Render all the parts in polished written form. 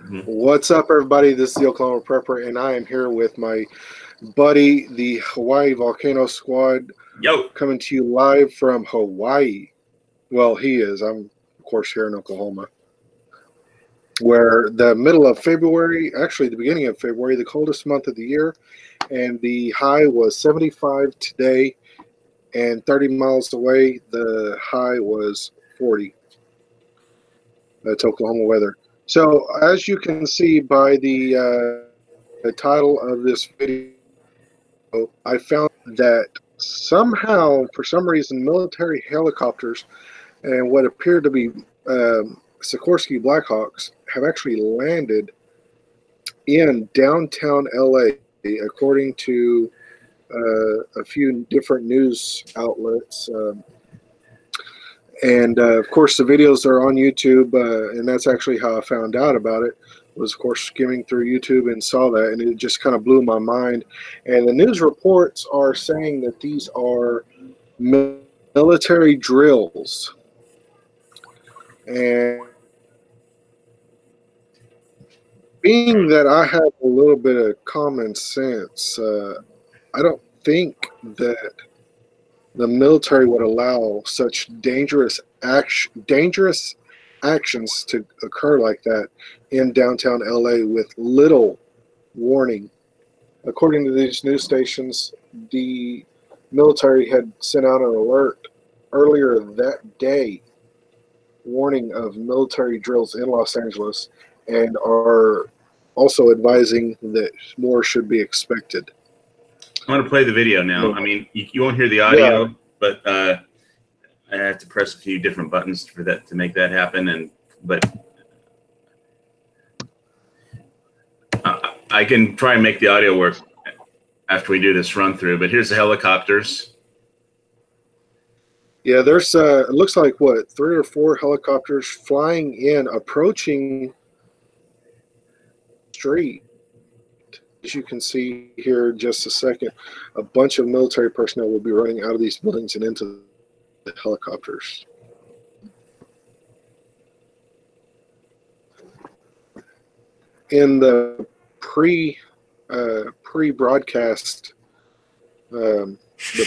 Mhm. What's up, everybody? This is the Oklahoma Prepper, and I am here with my buddy, the Hawaii Volcano Squad, Yo, coming to you live from Hawaii. Well, he is. I'm, of course, here in Oklahoma, where the middle of February, actually, the beginning of February, the coldest month of the year, and the high was 75 today, and 30 miles away, the high was 40. That's Oklahoma weather. So, as you can see by the title of this video, I found that somehow, for some reason, military helicopters and what appear to be Sikorsky Blackhawks have actually landed in downtown LA, according to a few different news outlets. And of course, the videos are on YouTube, and that's actually how I found out about it. Was of course skimming through YouTube and saw that, and it just kind of blew my mind. And the news reports are saying that these are military drills, and being that I have a little bit of common sense, I don't think that the military would allow such dangerous actions to occur like that in downtown LA with little warning. According to these news stations, the military had sent out an alert earlier that day warning of military drills in Los Angeles and are also advising that more should be expected. I'm going to play the video now. I mean, you won't hear the Yeah, audio, but I have to press a few different buttons for that to make that happen. But I can try and make the audio work after we do this run through. But here's the helicopters. yeah. There's it looks like what 3 or 4 helicopters flying in, approaching street. As you can see here, in just a second, a bunch of military personnel will be running out of these buildings and into the helicopters. In the pre-broadcast, the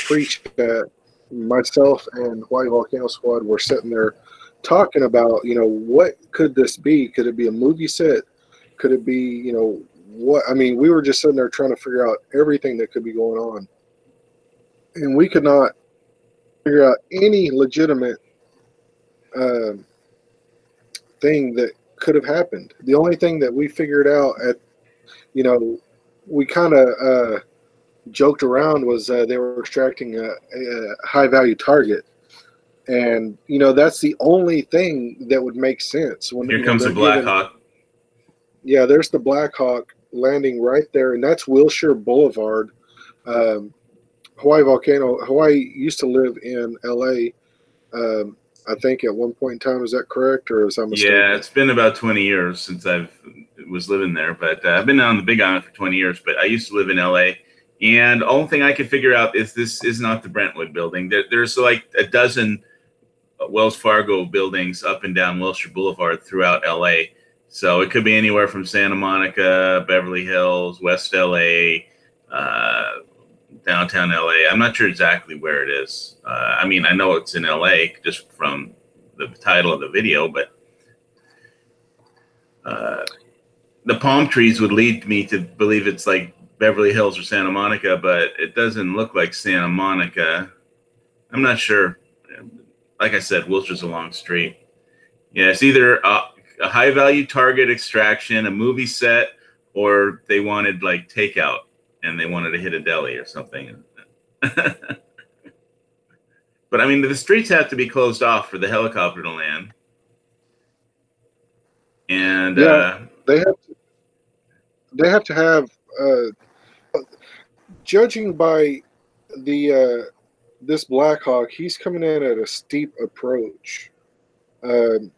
pre-chat, myself and Hawaii Volcano Squad were sitting there talking about, what could this be? Could it be a movie set? Could it be, what? I mean, we were just sitting there trying to figure out everything that could be going on, and we could not figure out any legitimate um, thing that could have happened. The only thing that we figured out we kind of joked around was they were extracting a high value target. And, that's the only thing that would make sense when, Here comes the Blackhawk. Yeah, there's the Blackhawk landing right there. And that's Wilshire Boulevard. Hawaii used to live in LA. I think at one point in time, is that correct, or is that mistaken? Yeah, it's been about 20 years since I was living there, but I've been on the Big Island for 20 years. But I used to live in LA, and the only thing I could figure out is this is not the Brentwood building. There's like a dozen Wells Fargo buildings up and down Wilshire Boulevard throughout LA, so it could be anywhere from Santa Monica, Beverly Hills, West LA. Downtown LA. I'm not sure exactly where it is. I mean, I know it's in LA just from the title of the video, but the palm trees would lead me to believe it's like Beverly Hills or Santa Monica, but it doesn't look like Santa Monica. I'm not sure. Like I said, Wilshire's a long street. Yeah, it's either a high value target extraction, a movie set, or they wanted like takeout and they wanted to hit a deli or something. But I mean, the streets have to be closed off for the helicopter to land. And yeah, they have to have judging by the this Blackhawk, he's coming in at a steep approach,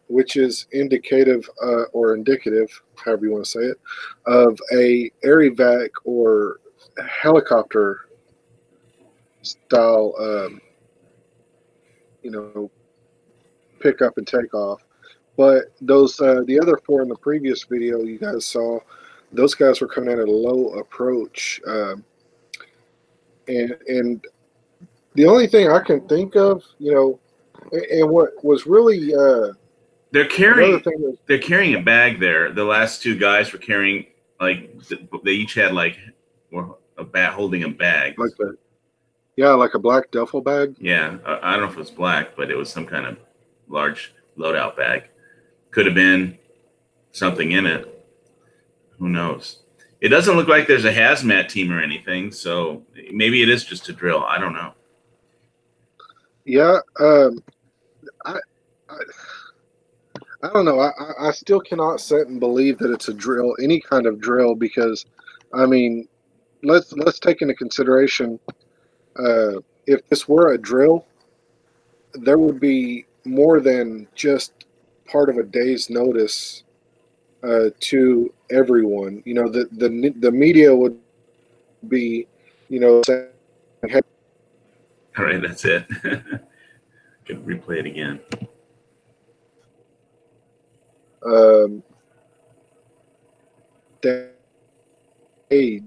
which is indicative or indicative, however you want to say it, of a air evac or helicopter style, pick up and take off. But those the other four in the previous video you guys saw, those guys were coming in at a low approach, and the only thing I can think of, and what was really they're another carrying thing was, they're carrying a bag there. The last two guys were carrying they each had a bat holding a bag. like like a black duffel bag. Yeah, I don't know if it was black, but it was some kind of large loadout bag. Could have been something in it. Who knows? It doesn't look like there's a hazmat team or anything, so maybe it is just a drill. I don't know. Yeah, I don't know. I still cannot sit and believe that it's a drill, any kind of drill, because, I mean, let's take into consideration if this were a drill, there would be more than just part of a day's notice to everyone. The media would be, saying, hey, All right, that's it. Can replay it again. Hey,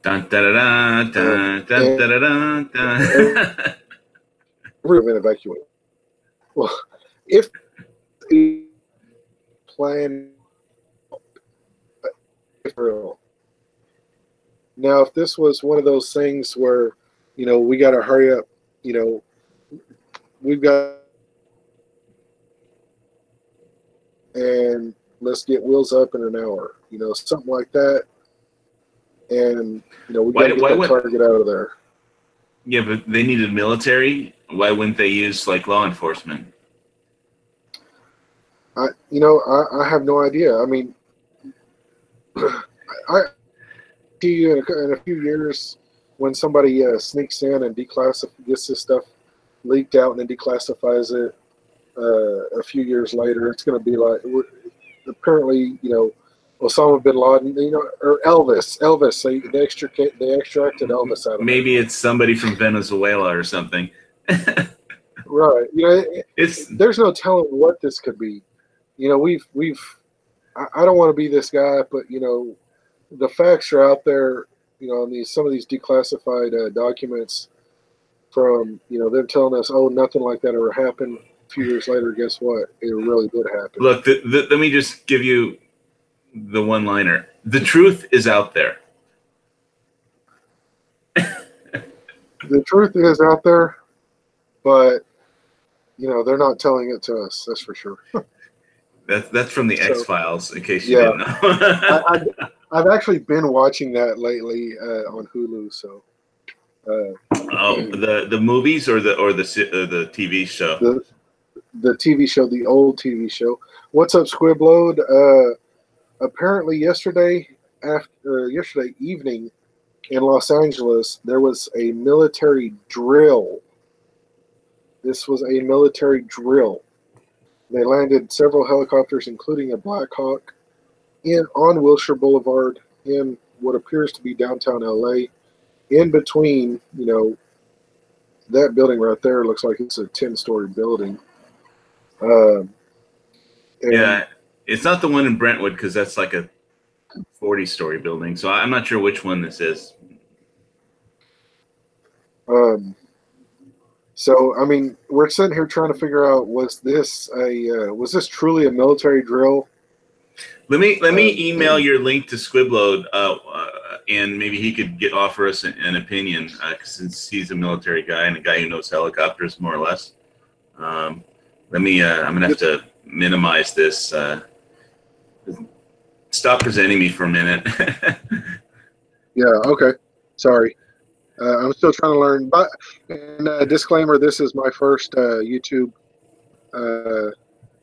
Dun, da, da, da, dun, dun, da, da, da, dun. we're going to evacuate. Well, if the plan, now, if this was one of those things where, we got to hurry up, we've got, and let's get wheels up in an hour, something like that. And, we got to get that target out of there. Yeah, but they needed military. Why wouldn't they use law enforcement? I have no idea. I mean, I see you in a few years when somebody sneaks in and gets this stuff leaked out and then declassifies it. A few years later, it's going to be like, apparently, Osama bin Laden, or Elvis. They extracted Elvis out of Maybe it's somebody from Venezuela or something. Right. There's no telling what this could be. I don't want to be this guy, but the facts are out there. On some of these declassified documents from them telling us, oh, nothing like that ever happened. A few years later, guess what? It really did happen. Look, let me just give you the one-liner. The truth is out there. The truth is out there, but they're not telling it to us. That's for sure. That's from the X-Files, in case you didn't know. I've actually been watching that lately on Hulu. So. The movies or the TV show? The TV show, the old TV show. What's up, Squibload? Apparently, yesterday evening in Los Angeles, there was a military drill. This was a military drill. They landed several helicopters, including a Black Hawk, on Wilshire Boulevard in what appears to be downtown LA. In between, that building right there looks like it's a 10-story building. Yeah, it's not the one in Brentwood because that's like a 40-story building. So I'm not sure which one this is. So I mean, we're sitting here trying to figure out, was this truly a military drill? Let me email your link to Squibload, and maybe he could offer us an opinion, since he's a military guy and a guy who knows helicopters more or less. I'm gonna have to minimize this. Stop presenting me for a minute. Yeah. Okay. Sorry. I'm still trying to learn. But disclaimer: this is my first YouTube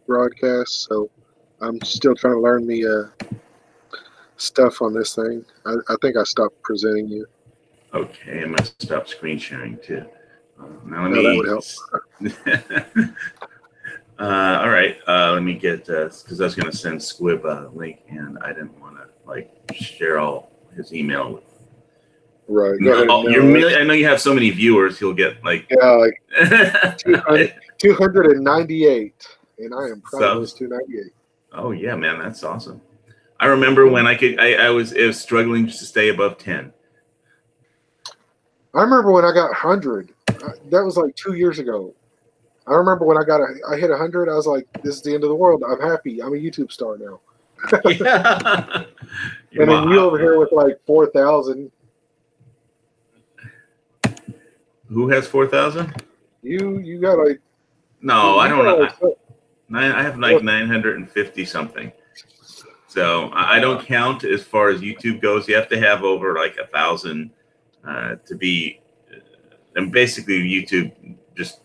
broadcast, so I'm still trying to learn the stuff on this thing. I think I stopped presenting you. Okay, I must stop screen sharing too. Now that would help. All right, let me get because I was going to send Squib a link, and I didn't want to share all his email with Right. Go ahead and Oh, I know you have so many viewers. You'll get like yeah, like 298, and I am proud of those 298. Oh yeah, man, that's awesome. I remember when I was struggling just to stay above 10. I remember when I got 100. That was like 2 years ago. I remember when I hit 100. I was like, "This is the end of the world. I'm happy. I'm a YouTube star now." Yeah. And then you over here with like 4,000. Who has 4,000? You got like no, I don't know. I have like 950 something. So I don't count as far as YouTube goes. You have to have over like 1,000 to be. And basically, YouTube just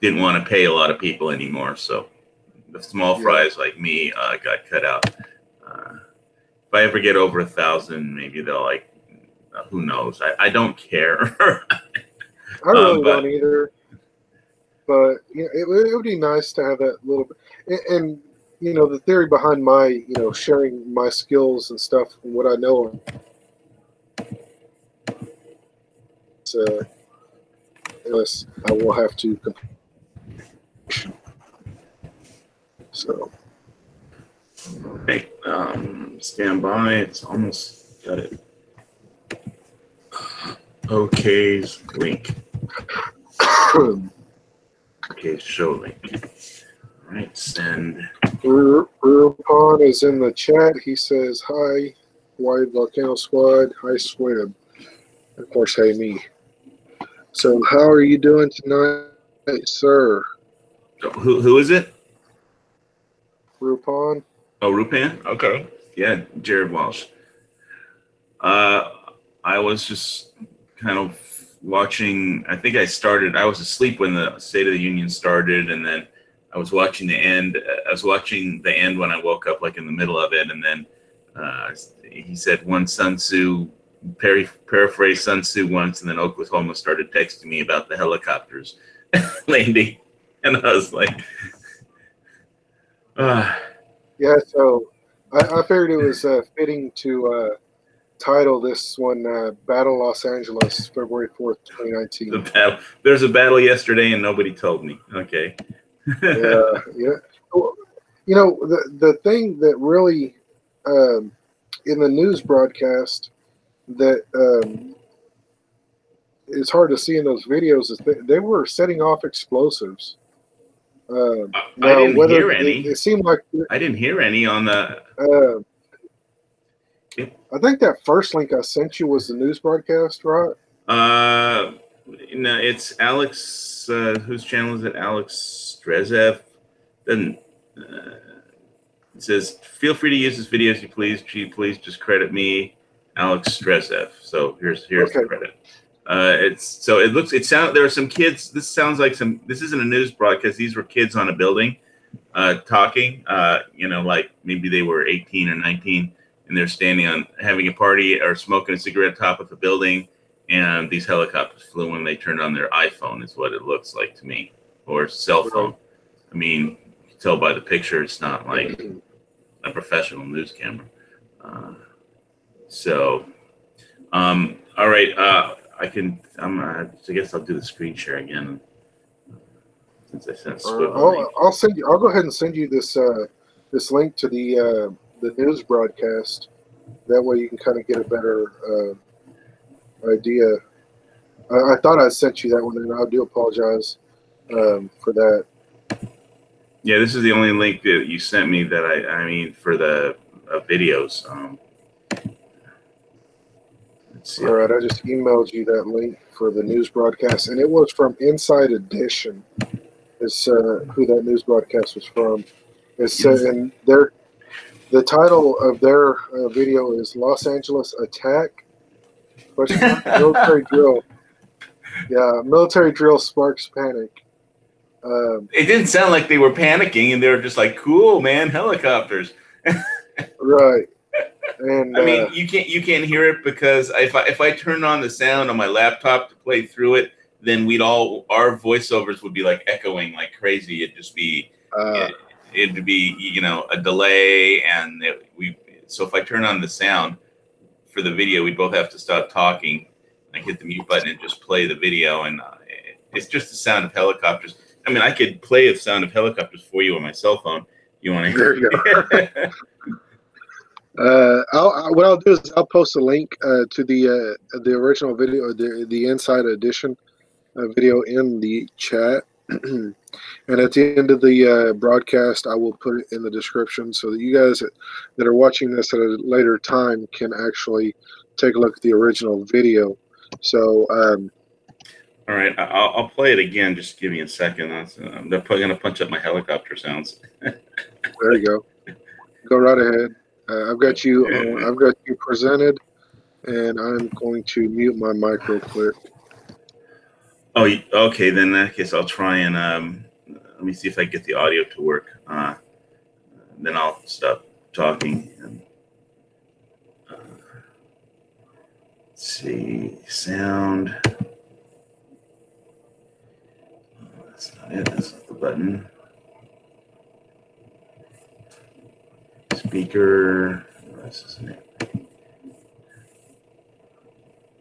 didn't want to pay a lot of people anymore. So the small fries like me got cut out. If I ever get over 1,000, maybe they'll like. Who knows? I don't care. I really don't either. But you know, it would be nice to have that little bit. And you know, the theory behind my sharing my skills and stuff and what I know. Unless I will have to. So. Okay, stand by. It's almost got it. OK's link. Okay, show link. All right, send. Rupon is in the chat. He says, "Hi, White Volcano Squad. Hi, Swib." Of course, hey, me. So, how are you doing tonight, sir? Who is it? Rupon. Oh, Rupan? Okay. Yeah, Jared Walsh. I was just kind of watching. I think I was asleep when the State of the Union started, and then I was watching the end. I was watching the end when I woke up, like in the middle of it, and then he said one Sun Tzu, paraphrase Sun Tzu once, and then Oklahoma started texting me about the helicopters landing, and I was like, Yeah, so I figured it was fitting to title this one Battle Los Angeles, February 4th, 2019. There's a battle yesterday and nobody told me. Okay. Yeah. Well, you know, the thing that really, in the news broadcast, that is hard to see in those videos is that they were setting off explosives. I didn't hear any. It seemed like I didn't hear any on the. I think that first link I sent you was the news broadcast, right? No, it's Alex. Whose channel is it? Alex Strezev. Then it says, "Feel free to use this video as you please. Gee, please just credit me, Alex Strezev." So here's the credit. There are some kids. This sounds like this isn't a news broadcast. These were kids on a building talking, like maybe they were 18 or 19 and they're standing on having a party or smoking a cigarette top of the building. And these helicopters flew when they turned on their iPhone is what it looks like to me, or cell phone. I mean, you can tell by the picture, it's not like a professional news camera. All right. I guess I'll do the screen share again since I sent Swivel. I'll go ahead and send you this this link to the news broadcast. That way you can kind of get a better idea. I thought I sent you that one, and I do apologize for that. Yeah, this is the only link that you sent me that I mean for the videos. All right, I just emailed you that link for the news broadcast, and it was from Inside Edition. Is who that news broadcast was from. It's and the title of their video is "Los Angeles Attack?" Military drill. Yeah, military drill sparks panic. It didn't sound like they were panicking, and they were just like, "Cool, man, helicopters." Right. And I mean, you can't hear it because if I turn on the sound on my laptop to play through it, then our voiceovers would be like echoing like crazy. It'd just be it'd be a delay, and so if I turn on the sound for the video, we'd both have to stop talking, I hit the mute button and just play the video, and it's just the sound of helicopters. I mean, I could play the sound of helicopters for you on my cell phone. You want to? There you go. What I'll do is I'll post a link to the original video, the Inside Edition video in the chat, and at the end of the broadcast, I will put it in the description so that you guys that are watching this at a later time can actually take a look at the original video. So, all right, I'll play it again. Just give me a second. They're probably going to punch up my helicopter sounds. There you go. Go right ahead. I've got you. I've got you presented, and I'm going to mute my mic real quick. Oh, okay. Then in that case, I'll try and let me see if I get the audio to work. Then I'll stop talking. And, let's see, sound. Oh, that's not it. That's not the button. Speaker. This isn't it.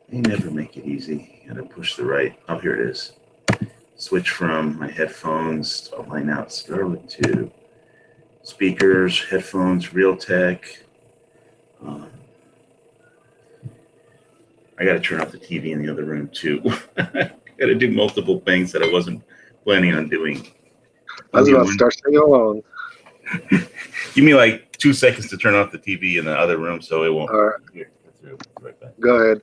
They never make it easy. You gotta push the right. Oh, here it is. Switch from my headphones to line out Scarlett to speakers, headphones, Realtek. I gotta turn off the TV in the other room too. I gotta do multiple things that I wasn't planning on doing. I was about to start singing along. Give me like 2 seconds to turn off the TV in the other room so it won't. All right. Here, right back. Go ahead.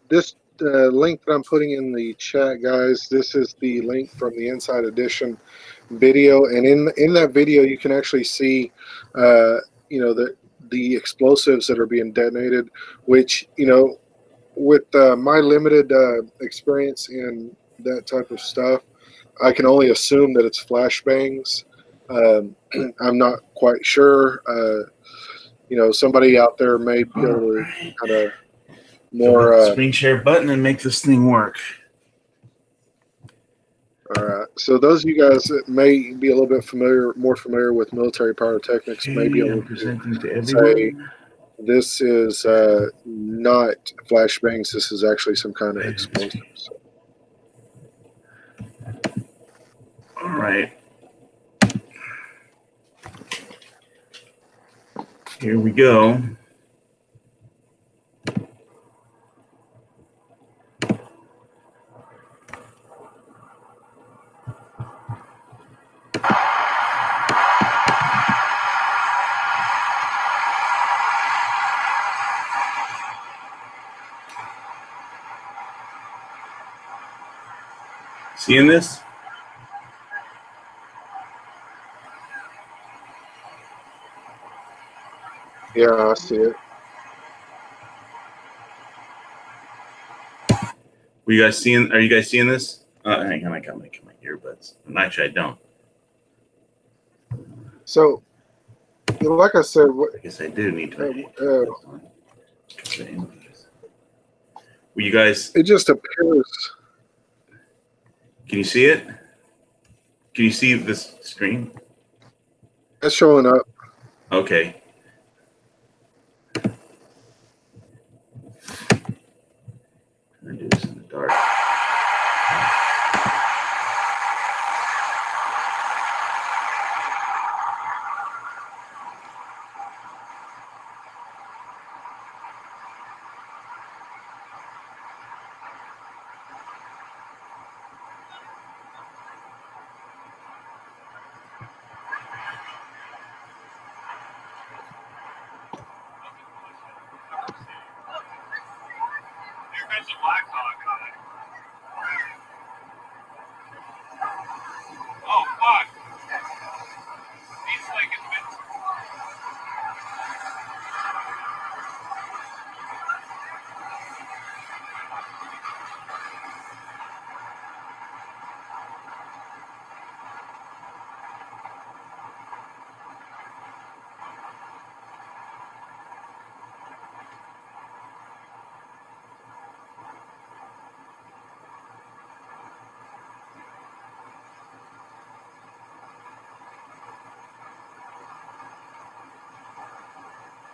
This link that I'm putting in the chat, guys, this is the link from the Inside Edition video, and in that video you can actually see, the explosives that are being detonated, which, with my limited experience in that type of stuff, I can only assume that it's flashbangs. I'm not quite sure. Somebody out there may be able to kind of more screen share button and make this thing work. All right. So those of you guys that may be a little bit more familiar with military pyrotechnics, may be able to say this is not flashbangs. This is actually some kind of explosive. So. All right. Here we go. Seeing this? Yeah, I see it. Are you guys seeing this? Hang on, I got my earbuds. Actually, I don't. So, like I said, I guess I do need to. Will you guys? It just appears. Can you see it? Can you see this screen? It's showing up. Okay. I'm gonna do this in the dark. Oh, fuck. He's like invincible.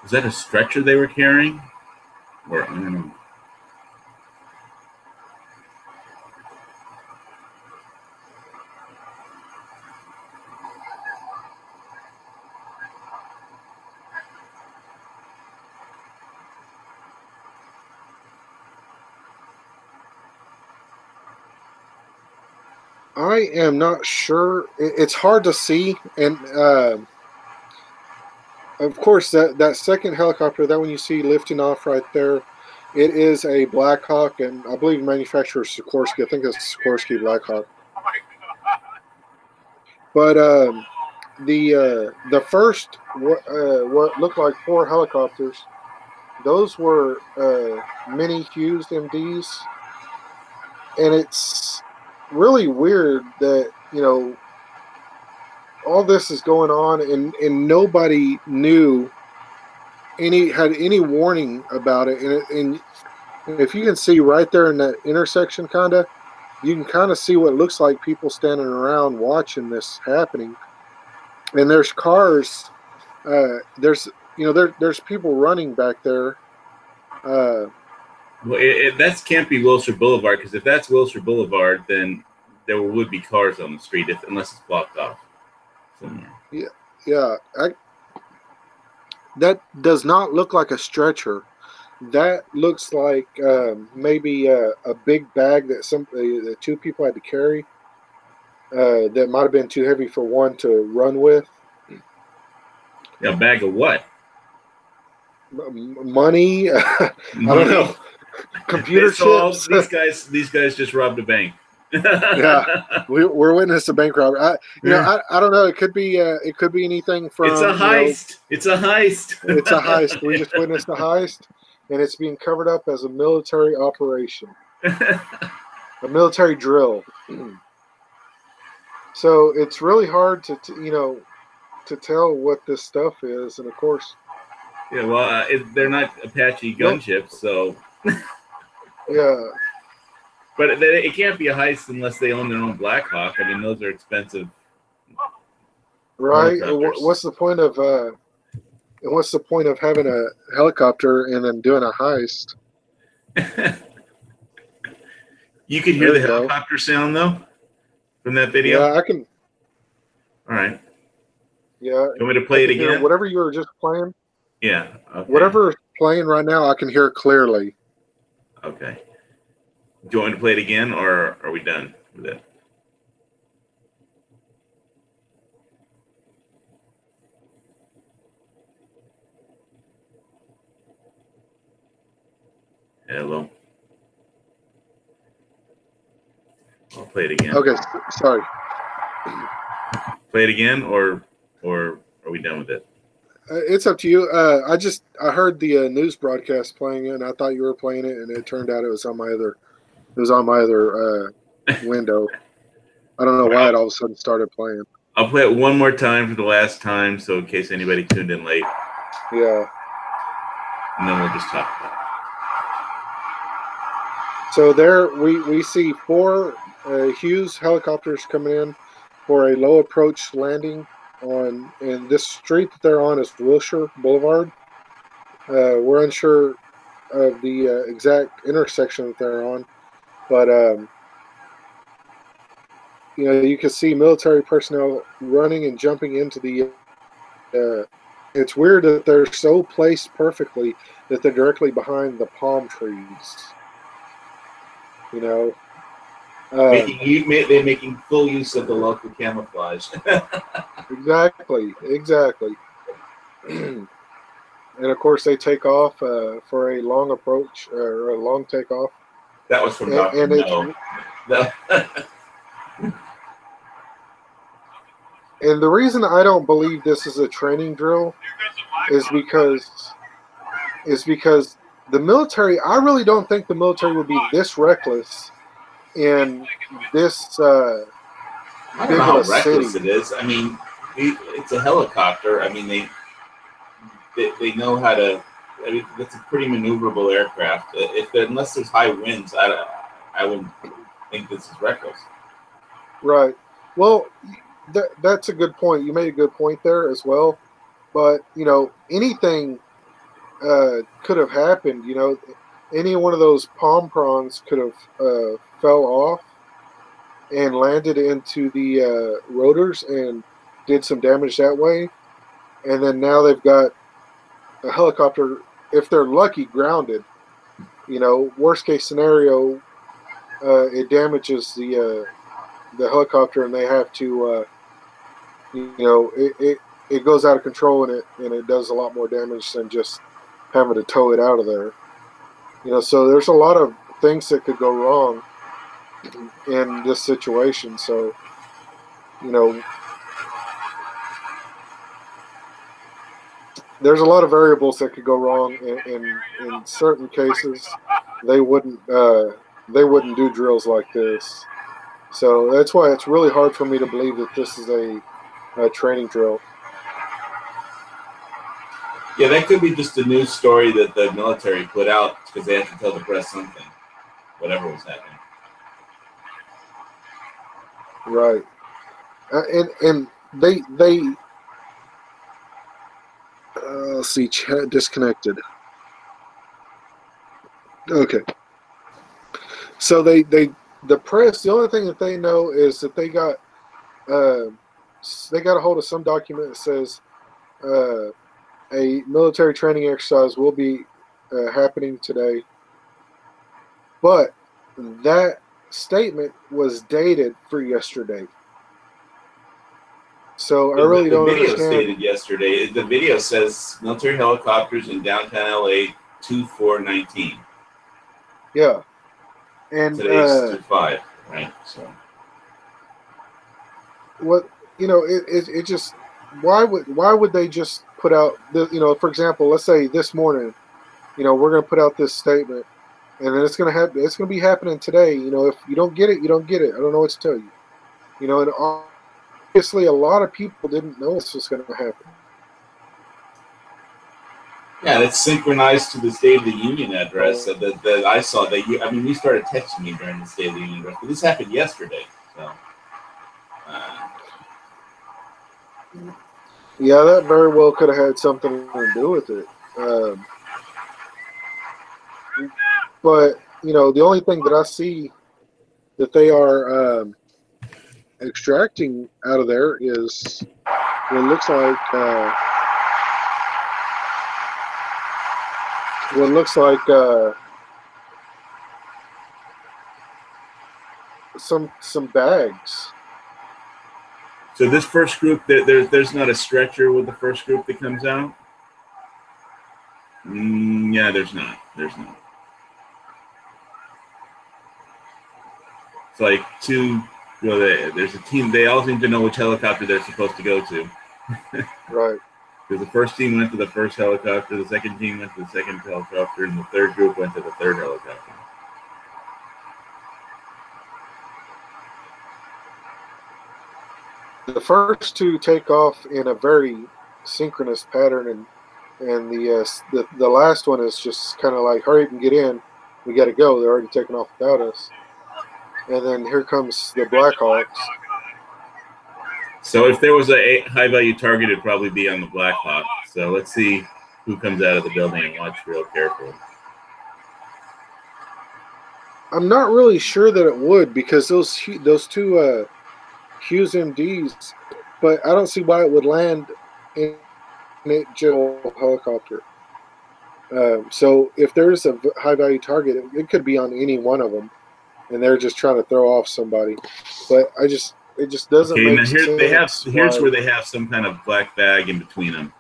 Is that a stretcher they were carrying? Or I don't know. I am not sure. It's hard to see, and of course that second helicopter, that one you see lifting off right there, it is a Black Hawk, and I believe manufacturer is Sikorsky. I think it's Sikorsky Black Hawk. Oh my God. But the first what looked like 4 helicopters, those were mini Hughes MDs, and it's really weird that all this is going on, and nobody knew had any warning about it, and if you can see right there in that intersection, you can kind of see what looks like people standing around watching this happening, and there's cars, there's there's people running back there. Well, that can't be Wilshire Boulevard, because if that's Wilshire Boulevard, then there would be cars on the street, unless it's blocked off somewhere. Yeah, that does not look like a stretcher. That looks like maybe a big bag that the 2 people had to carry. That might have been too heavy for one to run with. A bag of what? Money. I don't know. Computer chips. These guys just robbed a bank. Yeah, we're witness to bank robbery. I don't know. It could be anything from. It's a heist. It's a heist. It's a heist. We just witnessed a heist, and it's being covered up as a military operation, a military drill. So it's really hard to tell what this stuff is, and of course. Yeah, well, they're not Apache gunships, so. Yeah. But it can't be a heist unless they own their own Black Hawk. I mean, those are expensive. Right. What's the point of having a helicopter and then doing a heist? You could hear the helicopter sound though from that video. Yeah, I can. All right. Yeah. You want me to play it again? Whatever you were just playing. Yeah. Okay. Whatever is playing right now, I can hear clearly. Okay. Do you want me to play it again, or are we done with it? Hello. I'll play it again. Okay, sorry. Play it again, or are we done with it? It's up to you. I heard the news broadcast playing it, and I thought you were playing it, and it turned out it was on my other. It was on my other window. I don't know why it all of a sudden started playing. I'll play it one more time for the last time, so in case anybody tuned in late. Yeah. And then we'll just talk about it. So there we see 4 Hughes helicopters coming in for a low approach landing and this street that they're on is Wilshire Boulevard. We're unsure of the exact intersection that they're on, but you can see military personnel running and jumping into the. It's weird that they're so placed perfectly that they're directly behind the palm trees. They're making full use of the local camouflage. Exactly. And of course, they take off for a long approach or a long takeoff. That was from Dr. No. And the reason I don't believe this is a training drill is because the military. I really don't think the military would be this reckless in this I don't know how reckless city. it is. I mean, it's a helicopter. I mean, they know how to. I mean, it's a pretty maneuverable aircraft. Unless there's high winds, I wouldn't think this is reckless. Right. Well, that's a good point. You made a good point there as well. But anything could have happened. Any one of those palm prawns could have fell off and landed into the rotors and did some damage that way. And then now they've got a helicopter, if they're lucky, grounded. Worst case scenario, it damages the the helicopter, and they have to, it goes out of control, and it does a lot more damage than just having to tow it out of there. So there's a lot of things that could go wrong in this situation. So, there's a lot of variables that could go wrong. In certain cases, they wouldn't do drills like this. So that's why it's really hard for me to believe that this is a training drill. Yeah, that could be just a news story that the military put out because they had to tell the press something, whatever was happening. Right. And they let's see, chat disconnected. Okay. So the press, the only thing that they know is that they got a hold of some document that says a military training exercise will be happening today, but that statement was dated for yesterday. So I really don't understand. The video stated yesterday. The video says military helicopters in downtown LA 2419. Yeah, and today's 5, right? So what it just why would they just put out the, for example, let's say this morning, we're going to put out this statement, and then it's going to be happening today. If you don't get it, you don't get it. I don't know what to tell you. And obviously a lot of people didn't know this was going to happen. Yeah, that's synchronized to the State of the Union address that I saw. You started texting me during the State of the Union address, but this happened yesterday. So, yeah, that very well could have had something to do with it. But the only thing that I see that they are extracting out of there is what looks like some bags. So this first group, there's not a stretcher with the first group that comes out? Yeah, there's not. There's not. It's like there's a team. They all seem to know which helicopter they're supposed to go to. Right. Because the first team went to the first helicopter, the second team went to the second helicopter, and the third group went to the third helicopter. The first two take off in a very synchronous pattern, and the last one is just kind of like, hurry up and get in, we got to go. They're already taking off without us. And then here comes the Blackhawks. So if there was a high value target, it'd probably be on the Blackhawk. So let's see who comes out of the building and watch real carefully. I'm not really sure that it would, because those two Hughes MDs, but I don't see why it would land in a general helicopter. So if there's a high value target, it could be on any one of them, and they're just trying to throw off somebody. But it just doesn't make sense. Here's where they have some kind of black bag in between them.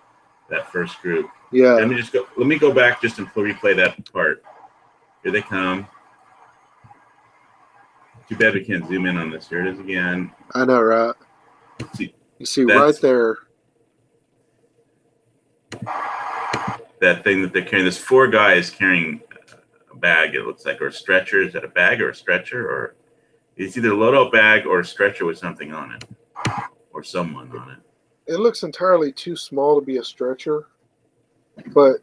That first group. Yeah. Let me go back just and replay that part. Here they come. Too bad we can't zoom in on this. Here it is again. I know, right? You see right there. That thing that they're carrying. There's 4 guys carrying a bag, it looks like, or a stretcher. Is that a bag or a stretcher? Or it's either a loadout bag or a stretcher with something on it. Or someone on it. It looks entirely too small to be a stretcher. But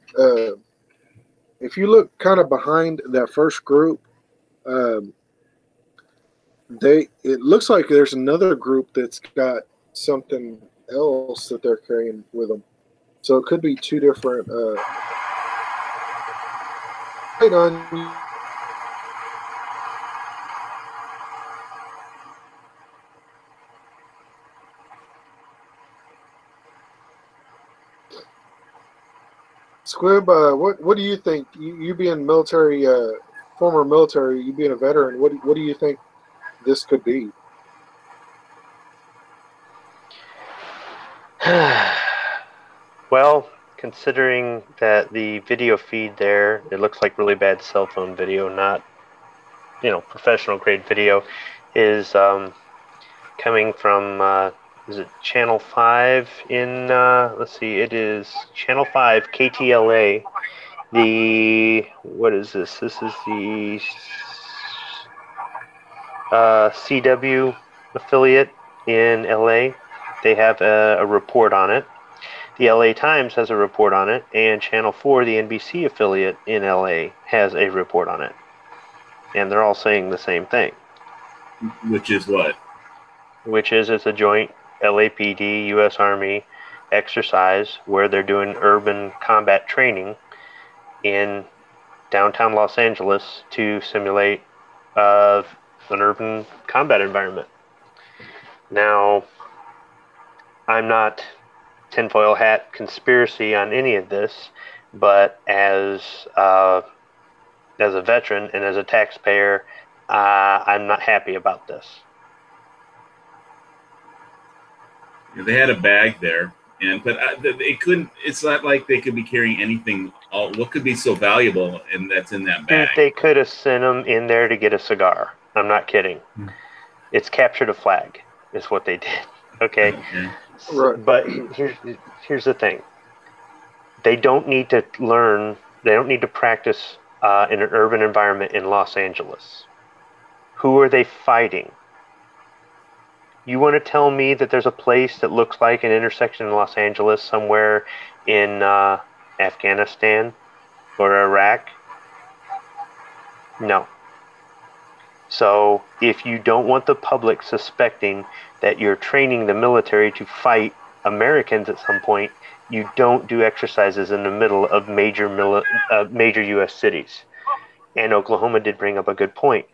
if you look kind of behind that first group, it looks like there's another group that's got something else that they're carrying with them. So it could be 2 different. Wait on. Squib, what do you think? You being former military, you being a veteran, what do you think this could be? Well, considering that the video feed there, it looks like really bad cell phone video, not professional grade video, is coming from is it Channel 5 in let's see, it is Channel 5 KTLA. What is this? This is the CW affiliate in LA. They have a report on it. The LA Times has a report on it, and Channel 4, the NBC affiliate in LA, has a report on it. And they're all saying the same thing. Which is what? Which is it's a joint LAPD, U.S. Army exercise where they're doing urban combat training in downtown Los Angeles to simulate an urban combat environment. Now, I'm not tinfoil hat conspiracy on any of this, but as a veteran and as a taxpayer, I'm not happy about this. They had a bag there, but they couldn't. It's not like they could be carrying anything. What could be so valuable and that's in that bag? They could have sent them in there to get a cigar. I'm not kidding. It's captured a flag, is what they did. Okay. Right. But here's the thing. They don't need to learn. They don't need to practice in an urban environment in Los Angeles. Who are they fighting? You want to tell me that there's a place that looks like an intersection in Los Angeles somewhere in Afghanistan or Iraq? No. So if you don't want the public suspecting that you're training the military to fight Americans at some point, you don't do exercises in the middle of major U.S. cities. And Oklahoma did bring up a good point.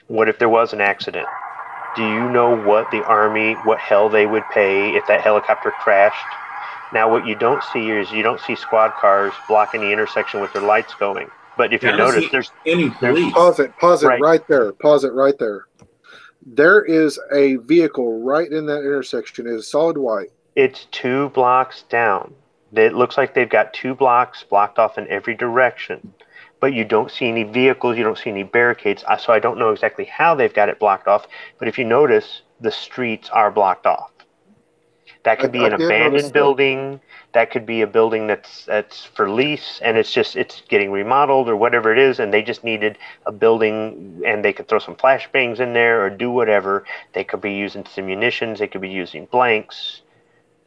What if there was an accident? Do you know what the Army, what hell they would pay if that helicopter crashed? Now, what you don't see is you don't see squad cars blocking the intersection with their lights going. But if you notice, there's Pause it Right. right there. Pause it right there. There is a vehicle right in that intersection. It is solid white. It's 2 blocks down. It looks like they've got 2 blocks blocked off in every direction. But you don't see any vehicles, you don't see any barricades. So I don't know exactly how they've got it blocked off. But if you notice, the streets are blocked off. That could be an abandoned building. That could be a building that's for lease, and it's getting remodeled or whatever it is, and they just needed a building, and they could throw some flashbangs in there or do whatever. They could be using some munitions. They could be using blanks.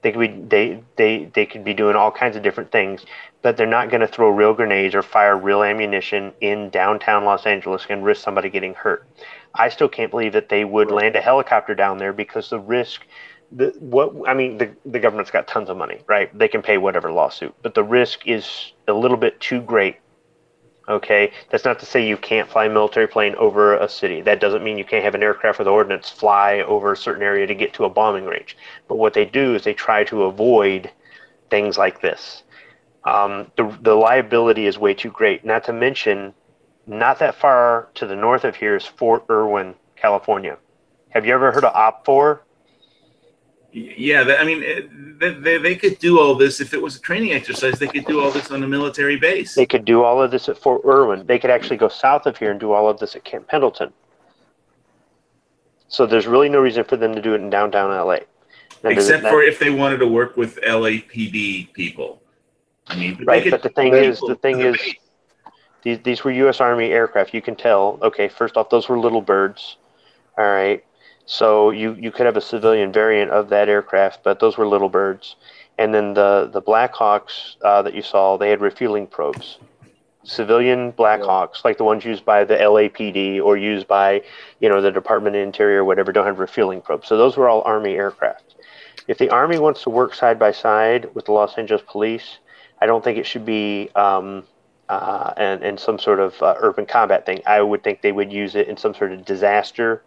They could be doing all kinds of different things, but they're not going to throw real grenades or fire real ammunition in downtown Los Angeles and risk somebody getting hurt. I still can't believe that they would land a helicopter down there because the risk. The government's got tons of money, right? They can pay whatever lawsuit, but the risk is a little bit too great. Okay, that's not to say you can't fly a military plane over a city. That doesn't mean you can't have an aircraft with ordnance fly over a certain area to get to a bombing range. But what they do is they try to avoid things like this. The liability is way too great. Not to mention, not that far to the north of here is Fort Irwin, California. Have you ever heard of OPFOR? Yeah, they could do all this if it was a training exercise. They could do all this on a military base. They could do all of this at Fort Irwin. They could actually go south of here and do all of this at Camp Pendleton. So there's really no reason for them to do it in downtown LA. Now, except for if they wanted to work with LAPD people. Right, but the thing is, these were U.S. Army aircraft. You can tell. Okay, first off, those were little birds. All right. So you could have a civilian variant of that aircraft, but those were little birds. And then the Blackhawks that you saw, they had refueling probes. Civilian Blackhawks, like the ones used by the LAPD or used by, the Department of Interior or whatever, don't have refueling probes. So those were all Army aircraft. If the Army wants to work side by side with the Los Angeles Police, I don't think it should be in some sort of urban combat thing. I would think they would use it in some sort of disaster.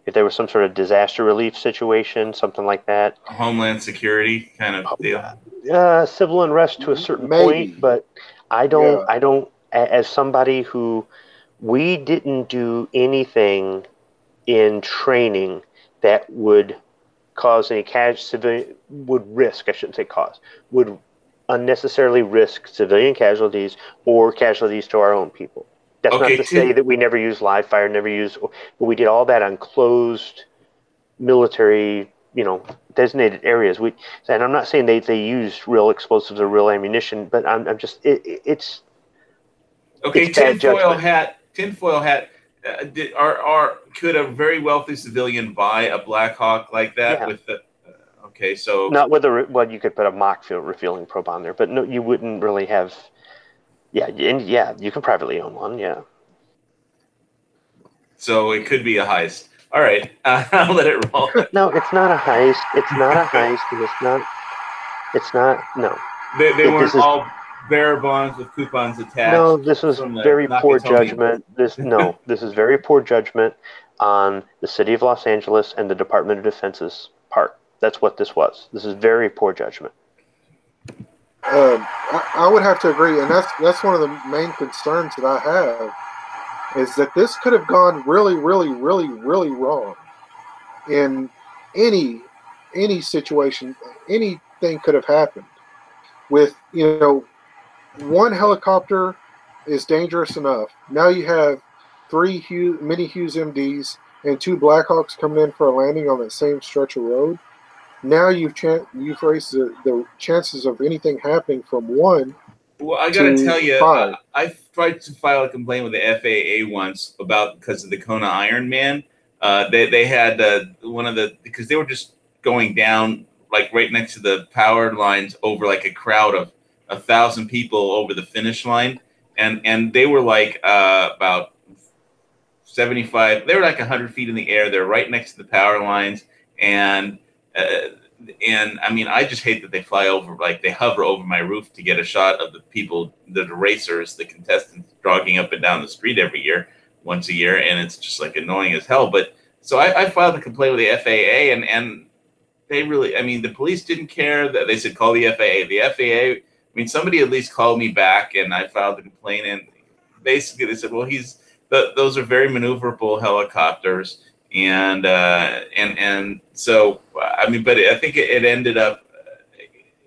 If there was some sort of disaster relief situation, something like that. A Homeland Security kind of deal. Civil unrest to a certain point, but I don't, as somebody who, we didn't do anything in training that would cause any civilian, would risk, I shouldn't say cause, would unnecessarily risk civilian casualties or casualties to our own people. That's Okay, not to say that we never use live fire, but we did all that on closed military, designated areas. And I'm not saying they used real explosives or real ammunition, but I'm just, it's okay. it's bad judgment. Tinfoil hat. Could a very wealthy civilian buy a Black Hawk like that Yeah. with the? Okay, so Not you could put a mock fuel refueling probe on there, but no, you wouldn't really have. Yeah, and yeah, you can privately own one. Yeah. so it could be a heist. All right, I'll let it roll. No, it's not a heist. It's not a heist. It's not. No. They weren't all bearer bonds with coupons attached. No, this was very poor judgment. This is very poor judgment on the city of Los Angeles and the Department of Defense's part. That's what this was. This is very poor judgment. I would have to agree, and that's one of the main concerns that I have, is that this could have gone really, really, really, really wrong in any situation. Anything could have happened. With one helicopter is dangerous enough. Now you have 3 mini Hughes MDs and 2 Blackhawks coming in for a landing on that same stretch of road. Now you've raised the chances of anything happening from 1. Well, I got to tell you, 5. I tried to file a complaint with the FAA once because of the Kona Ironman. They had because they were just going down like right next to the power lines over like a crowd of 1,000 people over the finish line, and they were like about 75. They were like 100 feet in the air. They're right next to the power lines, and I mean, I just hate that they fly over, like they hover over my roof to get a shot of the people, the racers, the contestants jogging up and down the street once a year, and it's just like annoying as hell. But so I filed a complaint with the FAA, and they really, I mean, the police didn't care. That they said call the FAA. The FAA, I mean, somebody at least called me back, and I filed a complaint, and basically they said, well, those are very maneuverable helicopters. And so, I mean, but I think it ended up,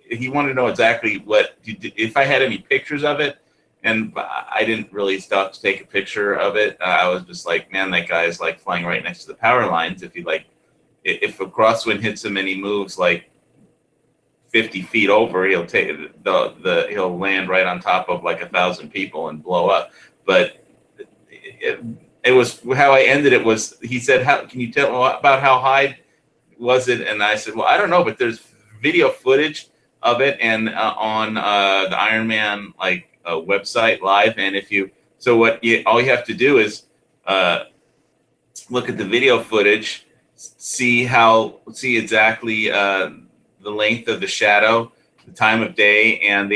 he wanted to know exactly if I had any pictures of it. And I didn't really stop to take a picture of it. I was just like, man, that guy is like flying right next to the power lines. If a crosswind hits him and he moves like 50 feet over, he'll he'll land right on top of like 1,000 people and blow up. But it was how I ended it was, he said, can you tell about how high was it? And I said, well, I don't know, but there's video footage of it and on the Ironman website live. And all you have to do is look at the video footage, see exactly the length of the shadow, the time of day, and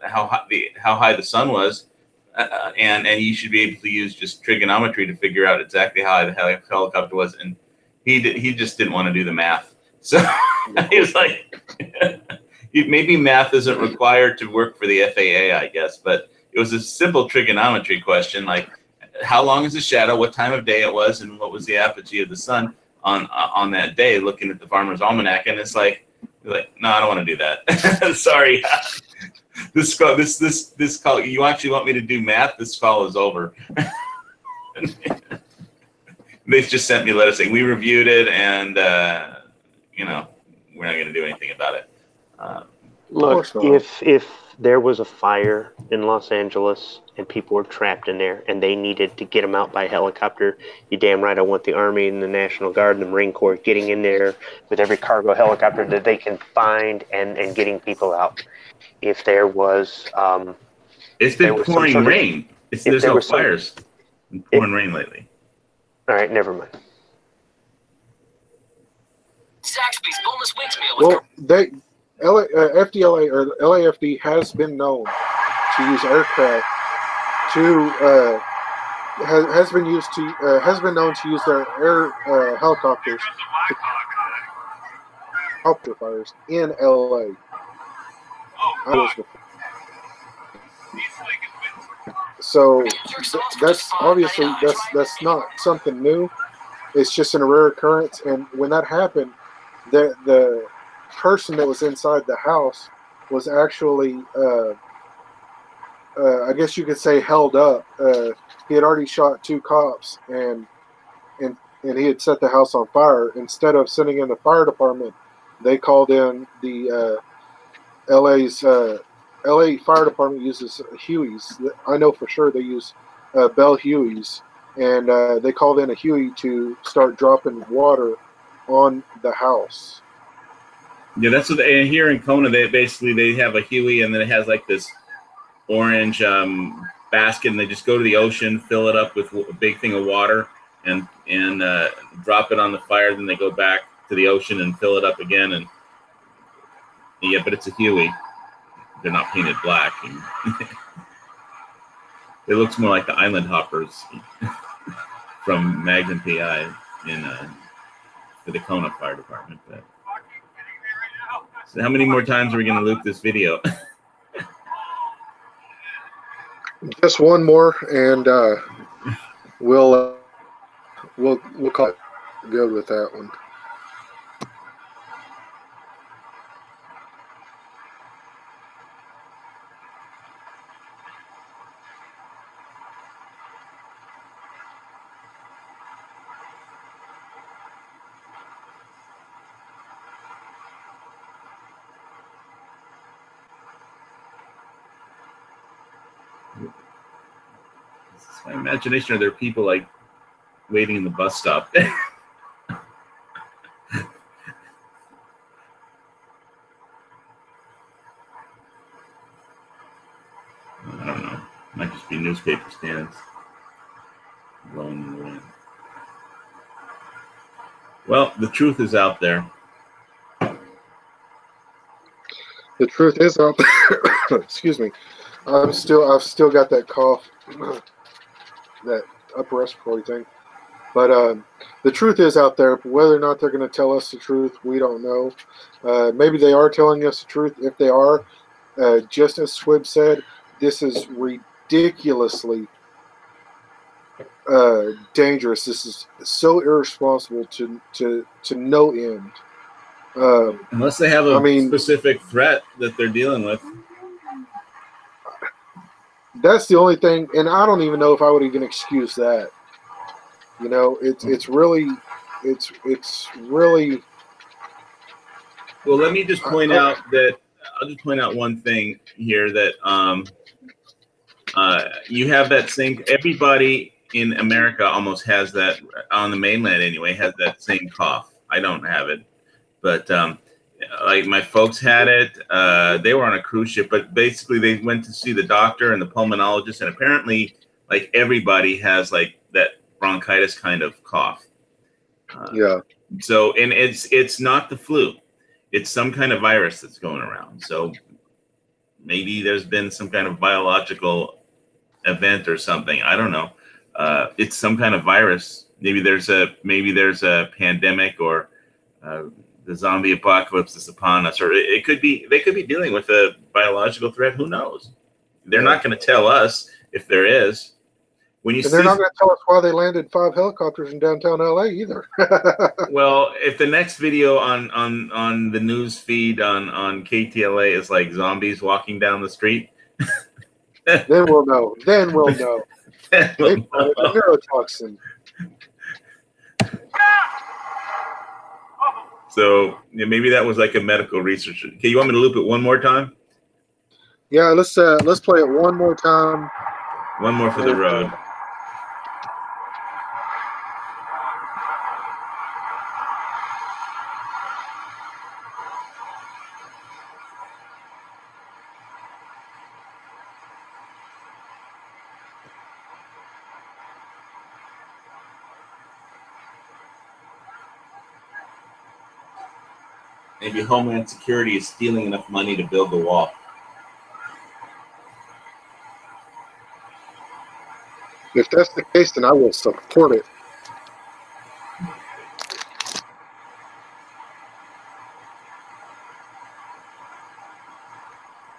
how high the sun was. And you should be able to use just trigonometry to figure out exactly how high the helicopter was. And he just didn't want to do the math. So he was like, maybe math isn't required to work for the FAA, I guess. But it was a simple trigonometry question, like how long is the shadow, what time of day it was, and what was the apogee of the sun on that day, looking at the Farmer's Almanac. And it's like, no, I don't want to do that. Sorry. This call, you actually want me to do math? This call is over. They just sent me a letter saying we reviewed it, and we're not going to do anything about it. Look, if there was a fire in Los Angeles and people were trapped in there and they needed to get them out by helicopter, you damn right I want the Army and the National Guard and the Marine Corps getting in there with every cargo helicopter that they can find and getting people out. If there was, it's been pouring rain. There's no fires. It's pouring rain lately. All right, never mind. Zaxby's boneless wings meal. Well, FDLA or LAFD has been known to use aircraft has been known to use their air helicopters to helicopter fires in LA. So that's obviously that's not something new. It's just a rare occurrence, and when that happened, the person that was inside the house was actually, I guess you could say, held up. He had already shot 2 cops, and he had set the house on fire. Instead of sending in the fire department, they called in the LA fire department uses Hueys. I know for sure they use Bell Hueys, and they called in a Huey to start dropping water on the house. Yeah, that's what they, here in Kona, they have a Huey, and then it has like this orange basket, and they just go to the ocean, fill it up with a big thing of water, and drop it on the fire. Then they go back to the ocean and fill it up again. And yeah, but it's a Huey. They're not painted black. It looks more like the Island Hoppers from Magnum PI in the Kona Fire Department. But, so how many more times are we going to loop this video? Just one more, and we'll call it good with that one. My imagination, are there people like waiting in the bus stop? I don't know. Might just be newspaper stands blowing in the wind. Well, the truth is out there. The truth is out there. Excuse me. I've still got that cough, that upper respiratory thing. But the truth is out there. Whether or not they're going to tell us the truth, we don't know. Maybe they are telling us the truth. If they are, just as Swib said, this is ridiculously dangerous. This is so irresponsible to no end. Unless they have a specific threat that they're dealing with. That's the only thing, and I don't even know if I would even excuse that. You know, it's really. Well, let me just point out that I'll just point out one thing here, that you have that same. Everybody in America almost has that, on the mainland anyway, has that same cough. I don't have it, but like my folks had it. They were on a cruise ship, but basically they went to see the doctor and the pulmonologist, and apparently, like, everybody has like that bronchitis kind of cough. Yeah. So, and it's not the flu; it's some kind of virus that's going around. So maybe there's been some kind of biological event or something. I don't know. It's some kind of virus. Maybe there's a pandemic, or the zombie apocalypse is upon us, or they could be dealing with a biological threat. Who knows? They're not going to tell us if there is. They're not going to tell us why they landed 5 helicopters in downtown LA either. Well, if the next video on the news feed on KTLA is like zombies walking down the street, then we'll know. Then we'll know. Neurotoxin. So yeah, maybe that was like a medical researcher. Okay, you want me to loop it one more time? Yeah, let's play it one more time. One more for the road. Maybe Homeland Security is stealing enough money to build the wall. If that's the case, then I will support it.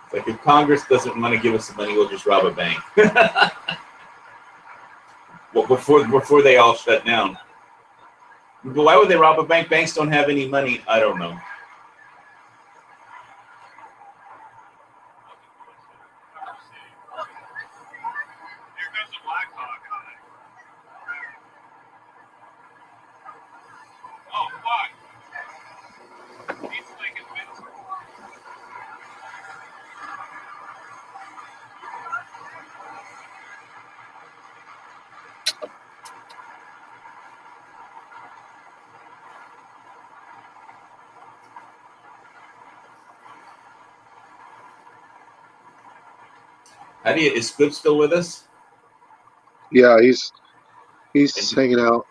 It's like, if Congress doesn't want to give us the money, we'll just rob a bank. Well, before they all shut down. But why would they rob a bank? Banks don't have any money. I don't know. Here goes the Black Hawk on it. Oh, fuck. He's like invincible. How do you? Is Squib still with us? Yeah, he's hanging out.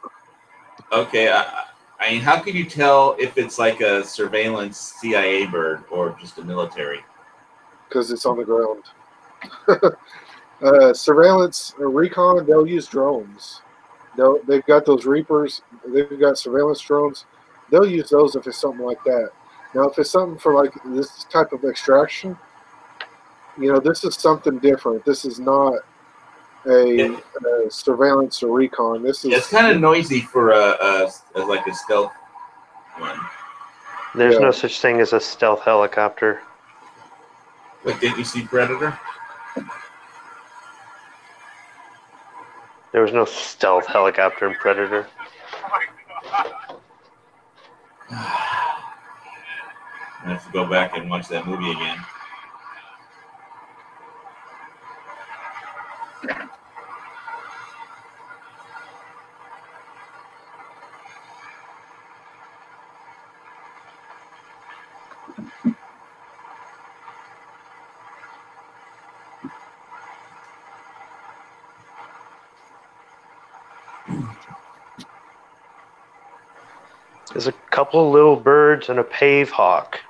Okay. I mean, how can you tell if it's like a surveillance CIA bird or just a military? Because it's on the ground. Surveillance or recon, they'll use drones. They've got those Reapers. They've got surveillance drones. They'll use those if it's something like that. Now, if it's something for like this type of extraction, this is something different. This is not a surveillance or recon. This is. It's kind of noisy for like a stealth one. There's Yeah. no such thing as a stealth helicopter. But didn't you see Predator? There was no stealth helicopter in Predator. Oh my god. I have to go back and watch that movie again. There's a couple of little birds and a pave hawk.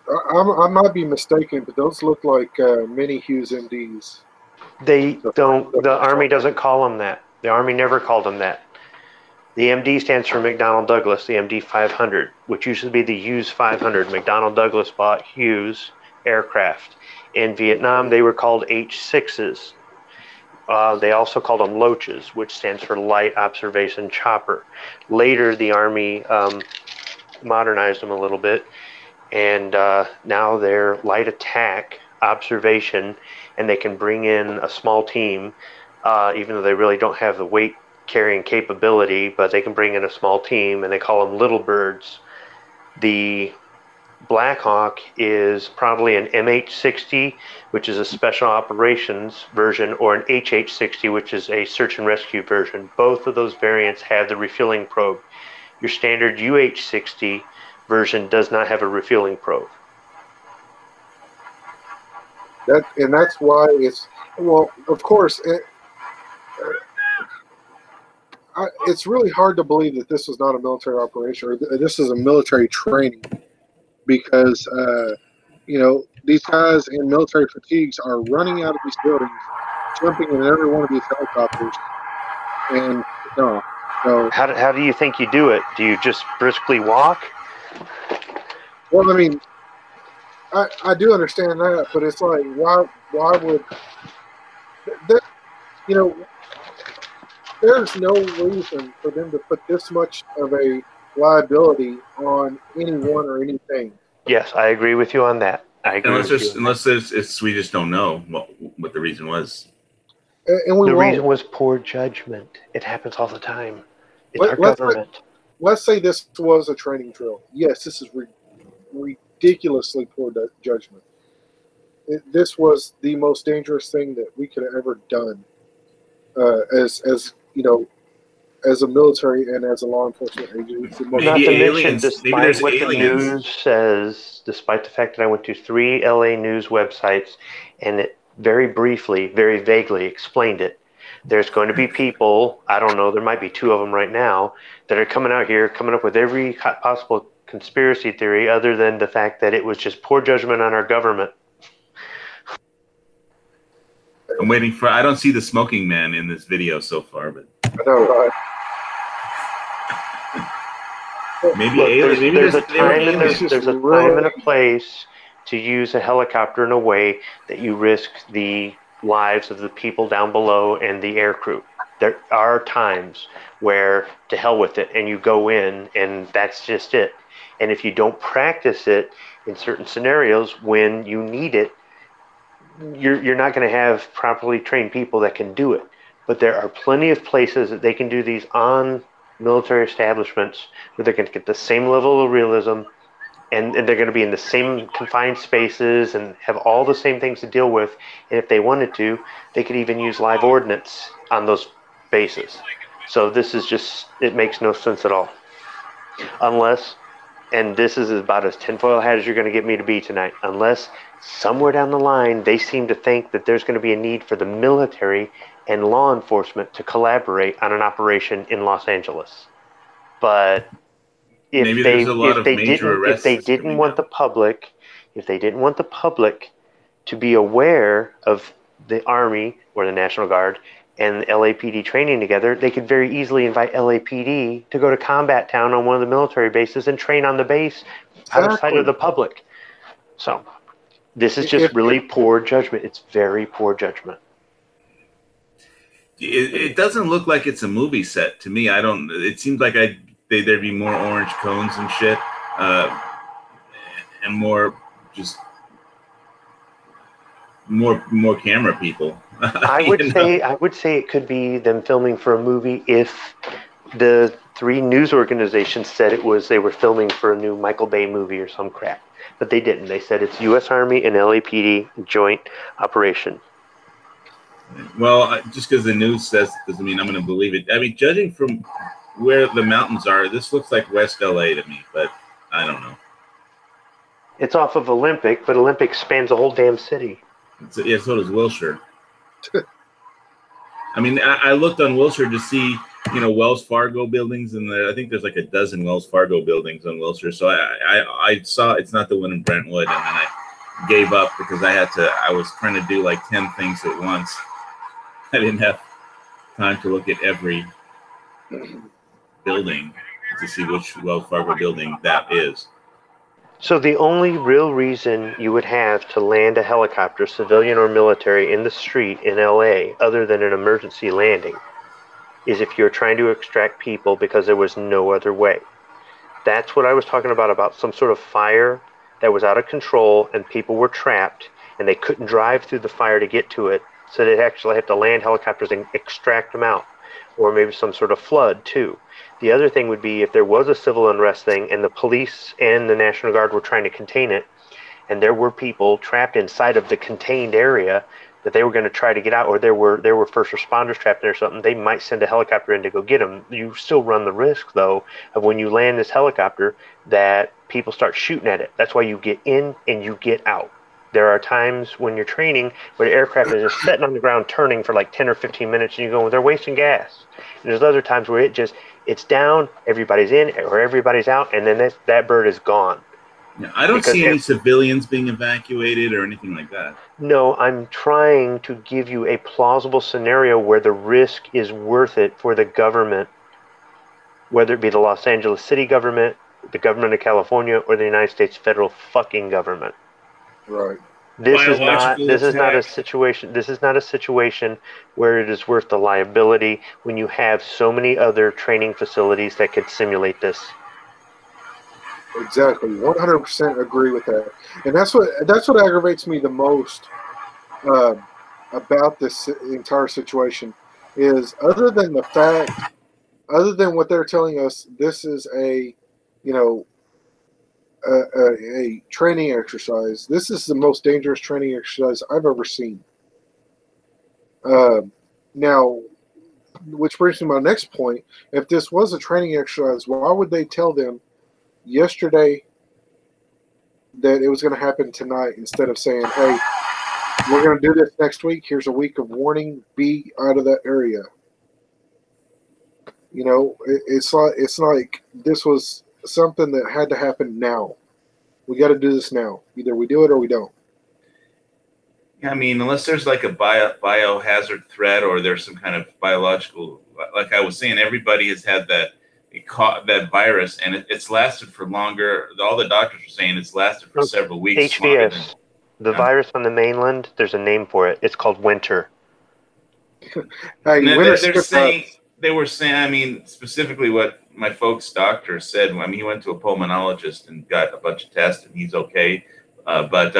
I might be mistaken, but those look like mini Hughes MDs. They don't. The Army doesn't call them that. The Army never called them that. The MD stands for McDonnell Douglas, the MD 500, which used to be the Hughes 500. McDonnell Douglas bought Hughes aircraft. In Vietnam, they were called H-6s. They also called them Loaches, which stands for Light Observation Chopper. Later, the Army modernized them a little bit, and now they're light attack observation, and they can bring in a small team, even though they really don't have the weight carrying capability, but they can bring in a small team, and they call them Little Birds. The Black Hawk is probably an MH-60, which is a special operations version, or an HH-60, which is a search and rescue version. Both of those variants have the refueling probe. Your standard UH-60 version does not have a refueling probe. That's why it's, well, of course, it's really hard to believe that this was not a military operation, or this is a military training, because these guys in military fatigues are running out of these buildings, jumping in every one of these helicopters, and no. How do you think you do it? Do you just briskly walk? Well, I mean, I do understand that, but it's like, why would that? There's no reason for them to put this much of a liability on anyone or anything. Yes, I agree with you on that. I agree. Unless we just don't know what the reason was. And we The won't. reason was poor judgment. It happens all the time. It's our government. Let's say this was a training drill. Yes, this is ridiculously poor judgment. This was the most dangerous thing that we could have ever done, as a military and as a law enforcement agency. Maybe Not to mention, aliens. Maybe despite there's what aliens. the news says, despite the fact that I went to 3 LA news websites and it very briefly, very vaguely explained it, there's going to be people, I don't know, there might be 2 of them right now, that are coming out here, coming up with every possible conspiracy theory other than the fact that it was just poor judgment on our government. I'm waiting for. I don't see the smoking man in this video so far, but I know, right? maybe Look, aliens. Maybe there's a they were time and aliens. there's a time and a place to use a helicopter in a way that you risk the lives of the people down below and the air crew. There are times where to hell with it, and you go in, and that's just it. And if you don't practice it in certain scenarios when you need it, you're not going to have properly trained people that can do it. But there are plenty of places that they can do these on military establishments where they're going to get the same level of realism, and they're going to be in the same confined spaces and have all the same things to deal with. And if they wanted to, they could even use live ordnance on those bases. So this is just, it makes no sense at all. Unless, and this is about as tinfoil hat as you're going to get me to be tonight, unless somewhere down the line they seem to think that there's going to be a need for the military and law enforcement to collaborate on an operation in Los Angeles. But if they didn't want the public to be aware of the Army or the National Guard and the LAPD training together, they could very easily invite LAPD to go to Combat Town on one of the military bases and train on the base outside of the public. So this is just really poor judgment. It's very poor judgment. It doesn't look like it's a movie set to me. It seems like there'd be more orange cones and shit, and more camera people. I would say it could be them filming for a movie if the 3 news organizations said they were filming for a new Michael Bay movie or some crap. But they didn't. They said it's U.S. Army and LAPD joint operation. Well, just because the news says it doesn't mean I'm going to believe it. I mean, judging from where the mountains are, this looks like West LA to me, but I don't know. It's off of Olympic, but Olympic spans a whole damn city. Yeah, so does Wilshire. I mean, I looked on Wilshire to see, Wells Fargo buildings, and I think there's like a dozen Wells Fargo buildings on Wilshire. So I saw it's not the one in Brentwood, and then I gave up because I was trying to do like 10 things at once. I didn't have time to look at every building to see which Wells Fargo building that is. So the only real reason you would have to land a helicopter, civilian or military, in the street in LA, other than an emergency landing, is if you're trying to extract people because there was no other way. That's what I was talking about some sort of fire that was out of control and people were trapped and they couldn't drive through the fire to get to it, so they'd actually have to land helicopters and extract them out. Or maybe some sort of flood too. The other thing would be if there was a civil unrest thing and the police and the National Guard were trying to contain it, and there were people trapped inside of the contained area that they were going to try to get out, or there were first responders trapped in or something, they might send a helicopter in to go get them. You still run the risk, though, of when you land this helicopter that people start shooting at it. That's why you get in and you get out. There are times when you're training where the aircraft is just sitting on the ground turning for like 10 or 15 minutes and you go, well, they're wasting gas. And there's other times where it's down, everybody's in or everybody's out, and then that bird is gone. Yeah, I don't see any civilians being evacuated or anything like that. No, I'm trying to give you a plausible scenario where the risk is worth it for the government, whether it be the Los Angeles city government, the government of California, or the United States federal fucking government. Right. This is not a situation where it is worth the liability when you have so many other training facilities that could simulate this. Exactly. 100% agree with that. And that's what aggravates me the most about this entire situation is other than what they're telling us, this is a training exercise. This is the most dangerous training exercise I've ever seen. Now, which brings me to my next point. If this was a training exercise, why would they tell them yesterday that it was going to happen tonight instead of saying, hey, we're going to do this next week. Here's a week of warning. Be out of that area. It's like this was something that had to happen now. We got to do this now. Either we do it or we don't. I mean, unless there's like a biohazard threat or there's some kind of biological, like I was saying, everybody has had that virus, and it's lasted for longer. All the doctors are saying it's lasted for several weeks. HVS, the virus on the mainland, there's a name for it. It's called winter. Hey, And winter they're skip saying us. they were saying. I mean, specifically what my folks' doctor said. I mean, he went to a pulmonologist and got a bunch of tests, and he's okay. But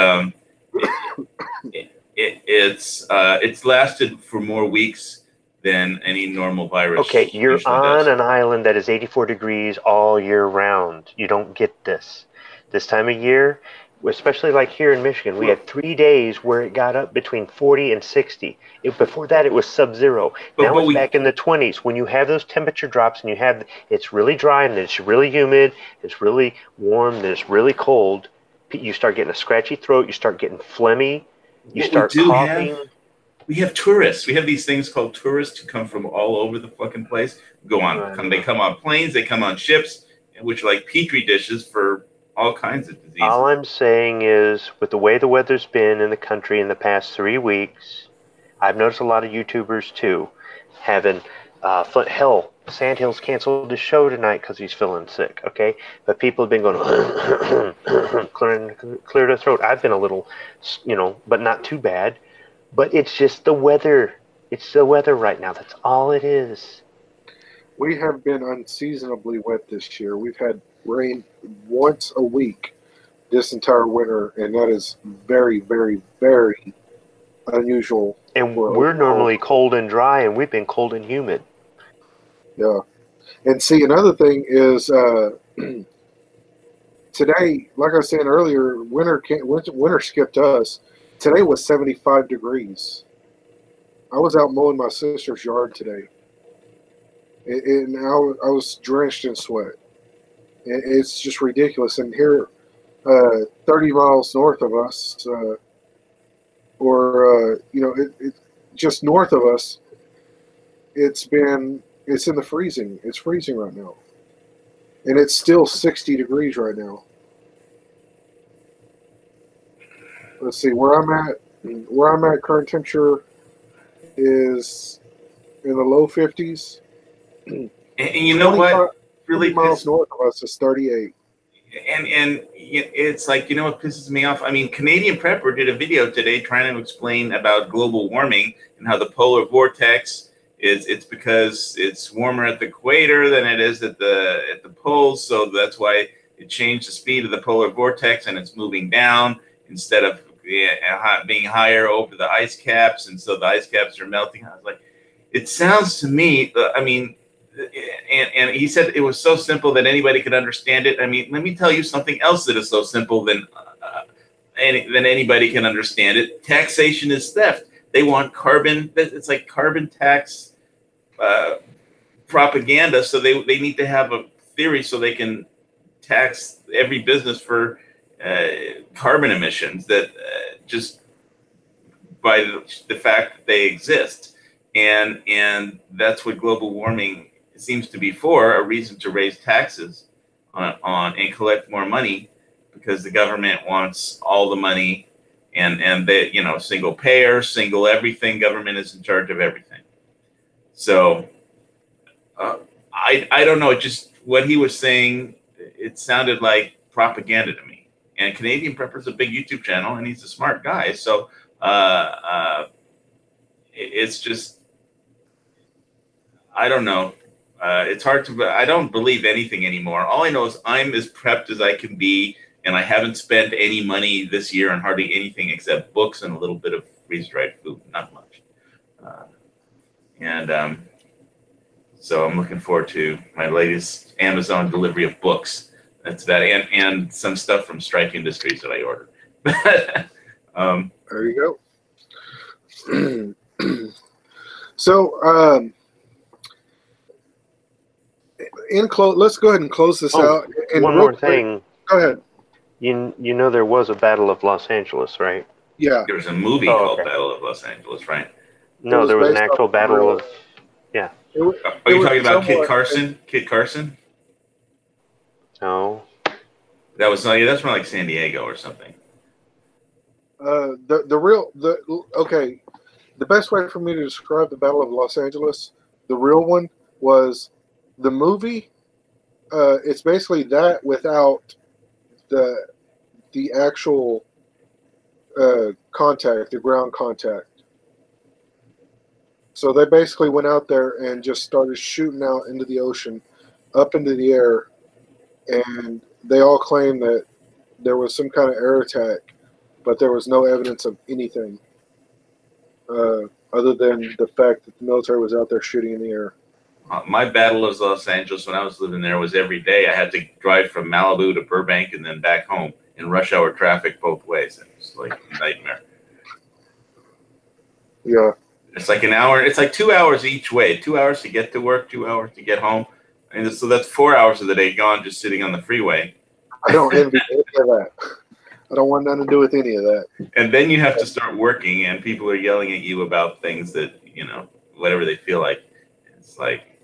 it's lasted for more weeks than any normal virus Okay, you're usually on does. an island that is 84 degrees all year round. You don't get this. This time of year, especially like here in Michigan, we had 3 days where it got up between 40 and 60. Before that, it was sub-zero. But Now it's we back in the 20s. When you have those temperature drops and it's really dry and it's really humid, it's really warm, and it's really cold, you start getting a scratchy throat, you start getting phlegmy, you what we start do coughing. have we have tourists. We have these things called tourists who come from all over the fucking place. They come on planes, they come on ships, which are like petri dishes for all kinds of diseases. All I'm saying is, with the way the weather's been in the country in the past 3 weeks, I've noticed a lot of YouTubers too having hell. Sandhills canceled his show tonight because he's feeling sick. Okay, but people have been going clear their throat. I've been a little, but not too bad. But it's just the weather. It's the weather right now. That's all it is. We have been unseasonably wet this year. We've had rain once a week this entire winter, and that is very, very, very unusual. And we're normally cold and dry, and we've been cold and humid. Yeah. And see, another thing is today, like I was saying earlier, winter skipped us. Today was 75 degrees. I was out mowing my sister's yard today, and I was drenched in sweat. It's just ridiculous. And here, 30 miles north of us, just north of us, it's in the freezing. It's freezing right now, and it's still 60 degrees right now. Let's see where I'm at. Where I'm at, current temperature is in the low 50s. And you know what? Really miles north of us is 38. And it's like, what pisses me off? I mean, Canadian Prepper did a video today trying to explain about global warming and how the polar vortex it's because it's warmer at the equator than it is at the poles, so that's why it changed the speed of the polar vortex and it's moving down instead of being higher over the ice caps, and so the ice caps are melting. I was like, it sounds to me, I mean, and he said it was so simple that anybody could understand it. I mean, let me tell you something else that is so simple than anybody can understand it. Taxation is theft. They want carbon. It's like carbon tax propaganda. So they need to have a theory so they can tax every business for carbon emissions that just by the fact that they exist. And that's what global warming seems to be for, a reason to raise taxes on and collect more money, because the government wants all the money, and they, single payer, single everything, government is in charge of everything. So I don't know, just what he was saying, it sounded like propaganda to me. And Canadian Prepper's a big YouTube channel, and he's a smart guy. So it's just, I don't know. It's hard to, I don't believe anything anymore. All I know is I'm as prepped as I can be, and I haven't spent any money this year on hardly anything except books and a little bit of freeze-dried food, not much. So I'm looking forward to my latest Amazon delivery of books. That's that, and some stuff from Strike Industries that I ordered. There you go. So, let's go ahead and close this out. And one more thing. Go ahead. You know there was a Battle of Los Angeles, right? Yeah. There was a movie called Battle of Los Angeles, right? No, there was an actual battle of. Yeah. Are you talking about Kit Carson? Kit Carson? No. That's from like San Diego or something. The best way for me to describe the Battle of Los Angeles, the real one, was the movie. It's basically that without the actual contact, the ground contact. So they basically went out there and just started shooting out into the ocean, up into the air, and they all claimed that there was some kind of air attack, but there was no evidence of anything other than the fact that the military was out there shooting in the air. My Battle of Los Angeles, when I was living there, was every day. I had to drive from Malibu to Burbank and then back home in rush hour traffic both ways. It was like a nightmare. Yeah. It's like an hour. It's like 2 hours each way. 2 hours to get to work, 2 hours to get home. And so that's 4 hours of the day gone just sitting on the freeway. I don't envy any of that. I don't want nothing to do with any of that. And then you have to start working, and people are yelling at you about things that, whatever they feel like. It's like,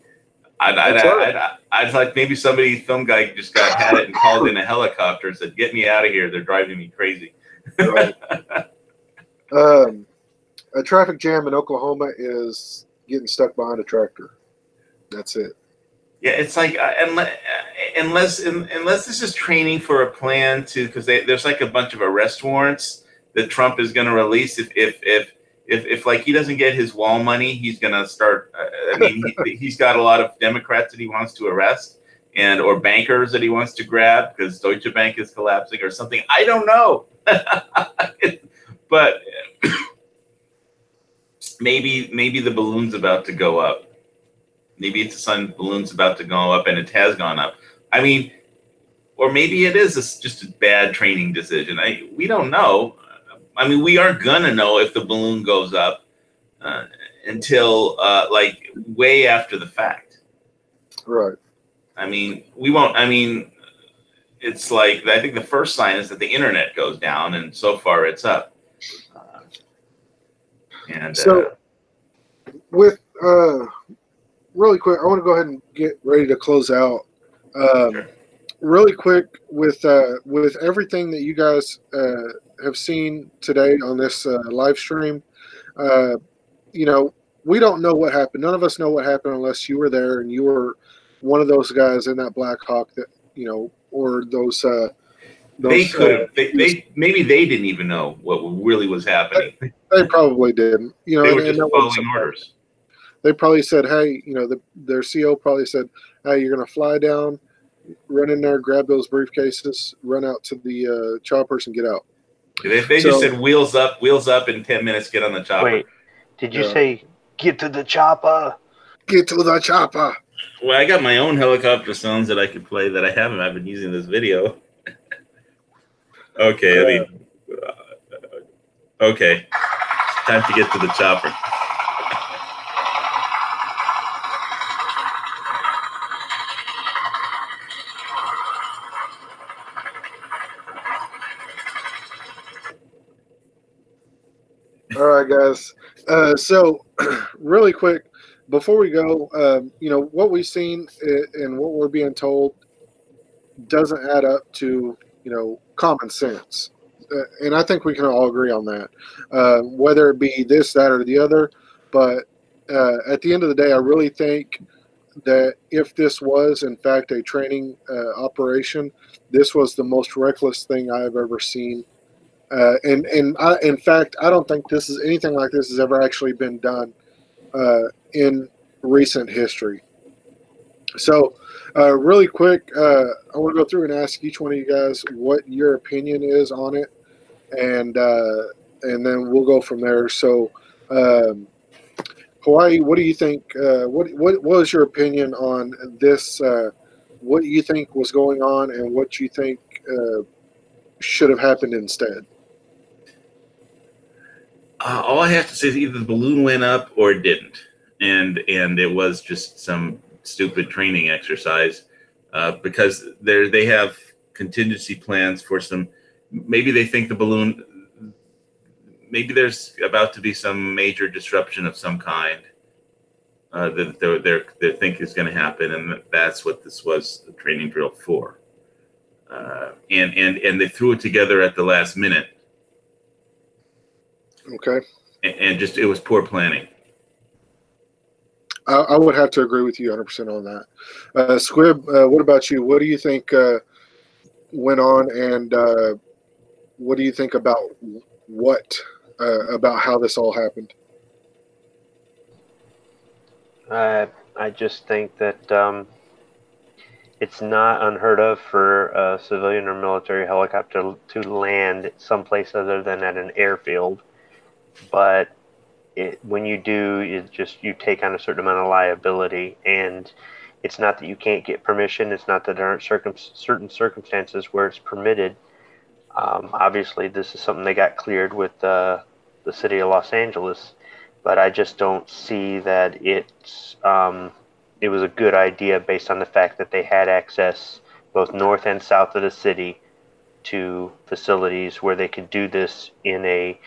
I'd like maybe film guy just had it and called in a helicopter and said, "Get me out of here. They're driving me crazy." Right. A traffic jam in Oklahoma is getting stuck behind a tractor. That's it. Yeah, it's like unless this is training for a plan because there's like a bunch of arrest warrants that Trump is going to release if like he doesn't get his wall money, he's going to start. He's got a lot of Democrats that he wants to arrest or bankers that he wants to grab because Deutsche Bank is collapsing or something. I don't know, but maybe the balloon's about to go up. Maybe it's the sun balloon's about to go up, and it has gone up. I mean, or maybe it is just a bad training decision. We don't know. I mean, we aren't gonna know if the balloon goes up until like way after the fact. Right. I mean, we won't. I mean, it's like I think the first sign is that the internet goes down, and so far it's up. So, with really quick, I want to go ahead and get ready to close out. Sure. Really quick, with everything that you guys have seen today on this live stream, we don't know what happened. None of us know what happened unless you were there and you were one of those guys in that Black Hawk that or those. They could. Maybe they didn't even know what really was happening. They probably didn't. They were just following orders. They probably said, "Hey, their CO probably said, hey, you're going to fly down, run in there, grab those briefcases, run out to the choppers, and get out." They just said, "Wheels up! In 10 minutes, get on the chopper." Wait, did you say get to the chopper? Get to the chopper. Well, I got my own helicopter sounds that I could play that I haven't. I've been using this video. Okay, okay. Time to get to the chopper. All right, guys. So, really quick, before we go, what we've seen and what we're being told doesn't add up to, common sense. And I think we can all agree on that, whether it be this, that, or the other. But at the end of the day, I really think that if this was, in fact, a training operation, this was the most reckless thing I have ever seen. In fact, I don't think anything like this has ever actually been done in recent history. So, really quick, I want to go through and ask each one of you guys what your opinion is on it, and then we'll go from there. So, Hawaii, what do you think? What was your opinion on this? What you think was going on, and what you think should have happened instead? All I have to say is either the balloon went up or it didn't, and it was just some stupid training exercise because they have contingency plans for some. Maybe they think the balloon. Maybe there's about to be some major disruption of some kind that they think is going to happen, and that's what this was a training drill for. And they threw it together at the last minute. Okay. And just it was poor planning. I would have to agree with you 100% on that. Squib, what about you? What do you think went on, and what do you think about about how this all happened? I just think that it's not unheard of for a civilian or military helicopter to land someplace other than at an airfield. But when you do, you take on a certain amount of liability, and it's not that you can't get permission. It's not that there aren't certain circumstances where it's permitted. Obviously, this is something they got cleared with the city of Los Angeles, but I just don't see that it was a good idea based on the fact that they had access both north and south of the city to facilities where they could do this in a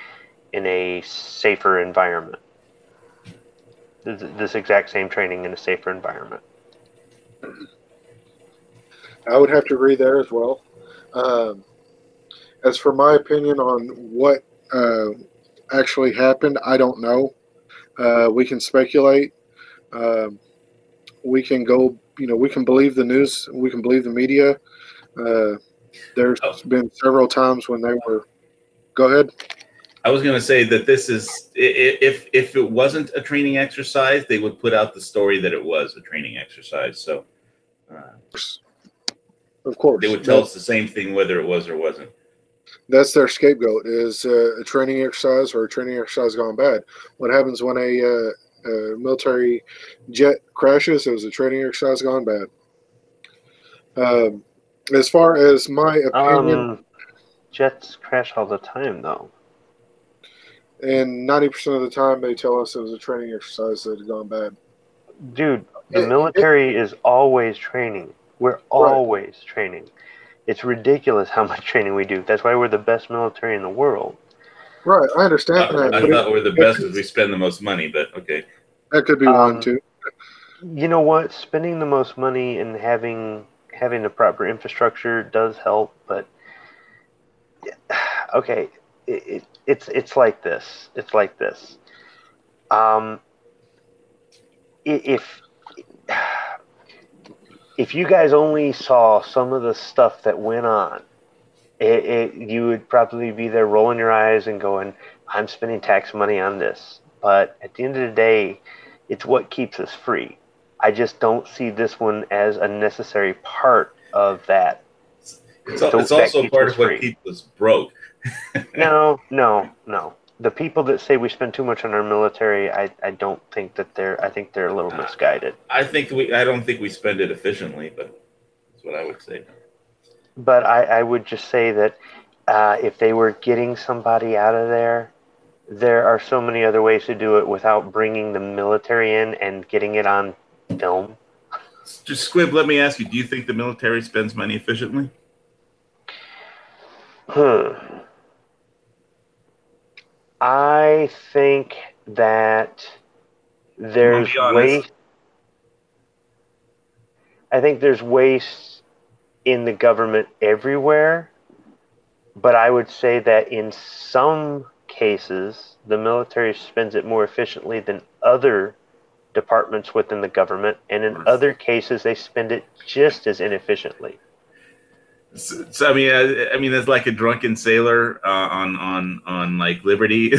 safer environment. This exact same training in a safer environment. I would have to agree there as well. As for my opinion on what actually happened, I don't know. We can speculate. We can go, we can believe the news. We can believe the media. There's been several times when they were. Go ahead. I was going to say that this is, if it wasn't a training exercise, they would put out the story that it was a training exercise. So, of course, they would tell us the same thing whether it was or wasn't. That's their scapegoat, is a training exercise or a training exercise gone bad. What happens when a military jet crashes? It was a training exercise gone bad. As far as my opinion, jets crash all the time, though. And 90% of the time, they tell us it was a training exercise that had gone bad. Dude, the military is always training. We're always training. It's ridiculous how much training we do. That's why we're the best military in the world. Right, I understand that. I thought we're the best because we spend the most money, but okay. That could be one, too. You know what? Spending the most money and having the proper infrastructure does help, but okay, it's like this. It's like this. If you guys only saw some of the stuff that went on, you would probably be there rolling your eyes and going, I'm spending tax money on this. But at the end of the day, it's what keeps us free. I just don't see this one as a necessary part of that. It's also part of what keeps us broke. No. The people that say we spend too much on our military, I don't think that I think they're a little misguided. I don't think we spend it efficiently, but that's what I would say. But I would just say that if they were getting somebody out of there are so many other ways to do it without bringing the military in and getting it on film. Just Squib, let me ask you, do you think the military spends money efficiently? I think that there's waste. I think there's waste in the government everywhere, but I would say that in some cases, the military spends it more efficiently than other departments within the government, and in other cases, they spend it just as inefficiently. So I mean, it's like a drunken sailor on like Liberty.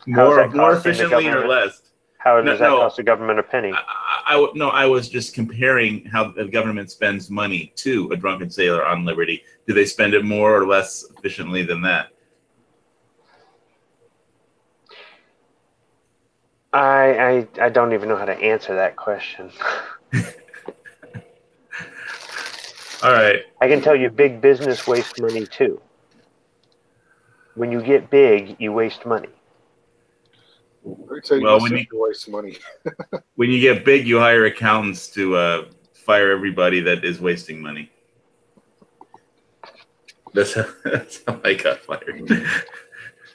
more efficiently or less? How does that cost the government a penny? I was just comparing how the government spends money to a drunken sailor on Liberty. Do they spend it more or less efficiently than that? I don't even know how to answer that question. All right. I can tell you big business wastes money too. When you get big, you waste money. Well, when you waste money. When you get big, you hire accountants to fire everybody that is wasting money. That's how I got fired.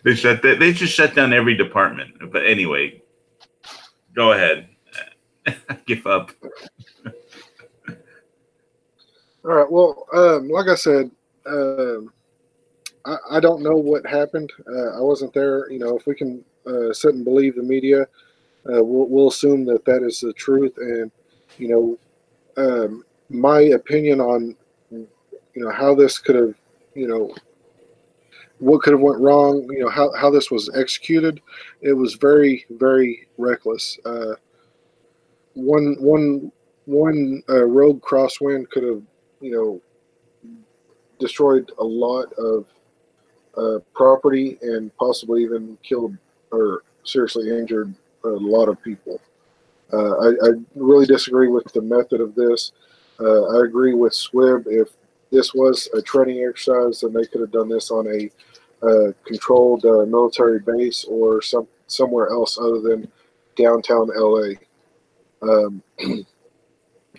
They just shut down every department. But anyway, go ahead. Give up. All right. Well, like I said, I don't know what happened. I wasn't there. If we can sit and believe the media, we'll assume that is the truth. And my opinion on how this could have, what could have went wrong. How this was executed. It was very, very reckless. one rogue crosswind could have, destroyed a lot of property and possibly even killed or seriously injured a lot of people. I really disagree with the method of this. I agree with Squibb. If this was a training exercise, then they could have done this on a controlled military base or somewhere else other than downtown LA.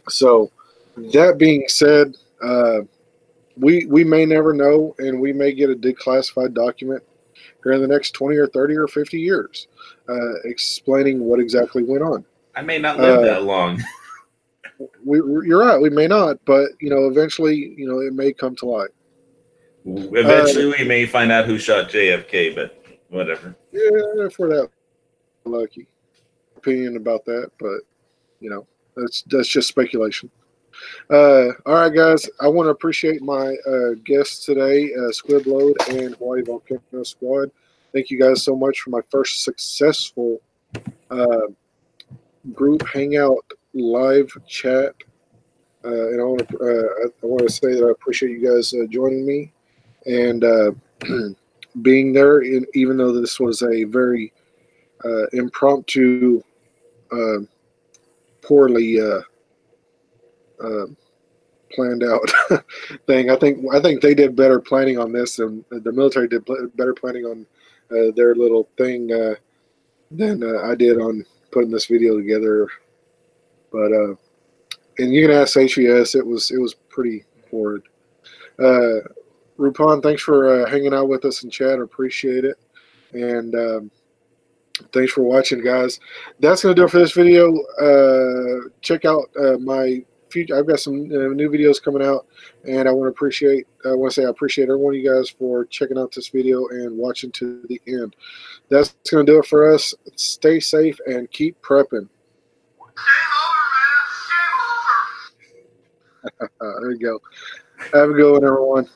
So that being said, we may never know, and we may get a declassified document here in the next 20 or 30 or 50 years explaining what exactly went on. I may not live that long. You're right. We may not, but eventually, it may come to light. Eventually, we may find out who shot JFK, but whatever. Yeah, if we're that lucky. Opinion about that, but that's just speculation. All right, guys. I want to appreciate my guests today, Squib Load and Hawaii Volcano Squad. Thank you guys so much for my first successful group hangout live chat. And I want to say that I appreciate you guys joining me and being there. Even though this was a very impromptu, poorly planned out thing. I think they did better planning on this, and the military did better planning on their little thing than I did on putting this video together. But and you can ask HES, it was pretty horrid. Rupan, thanks for hanging out with us in chat. I appreciate it. And thanks for watching, guys. That's going to do it for this video. Check out my future. I've got some new videos coming out, and I want to say I appreciate every one of you guys for checking out this video and watching to the end. That's going to do it for us. Stay safe and keep prepping. There you go. Have a good one, everyone.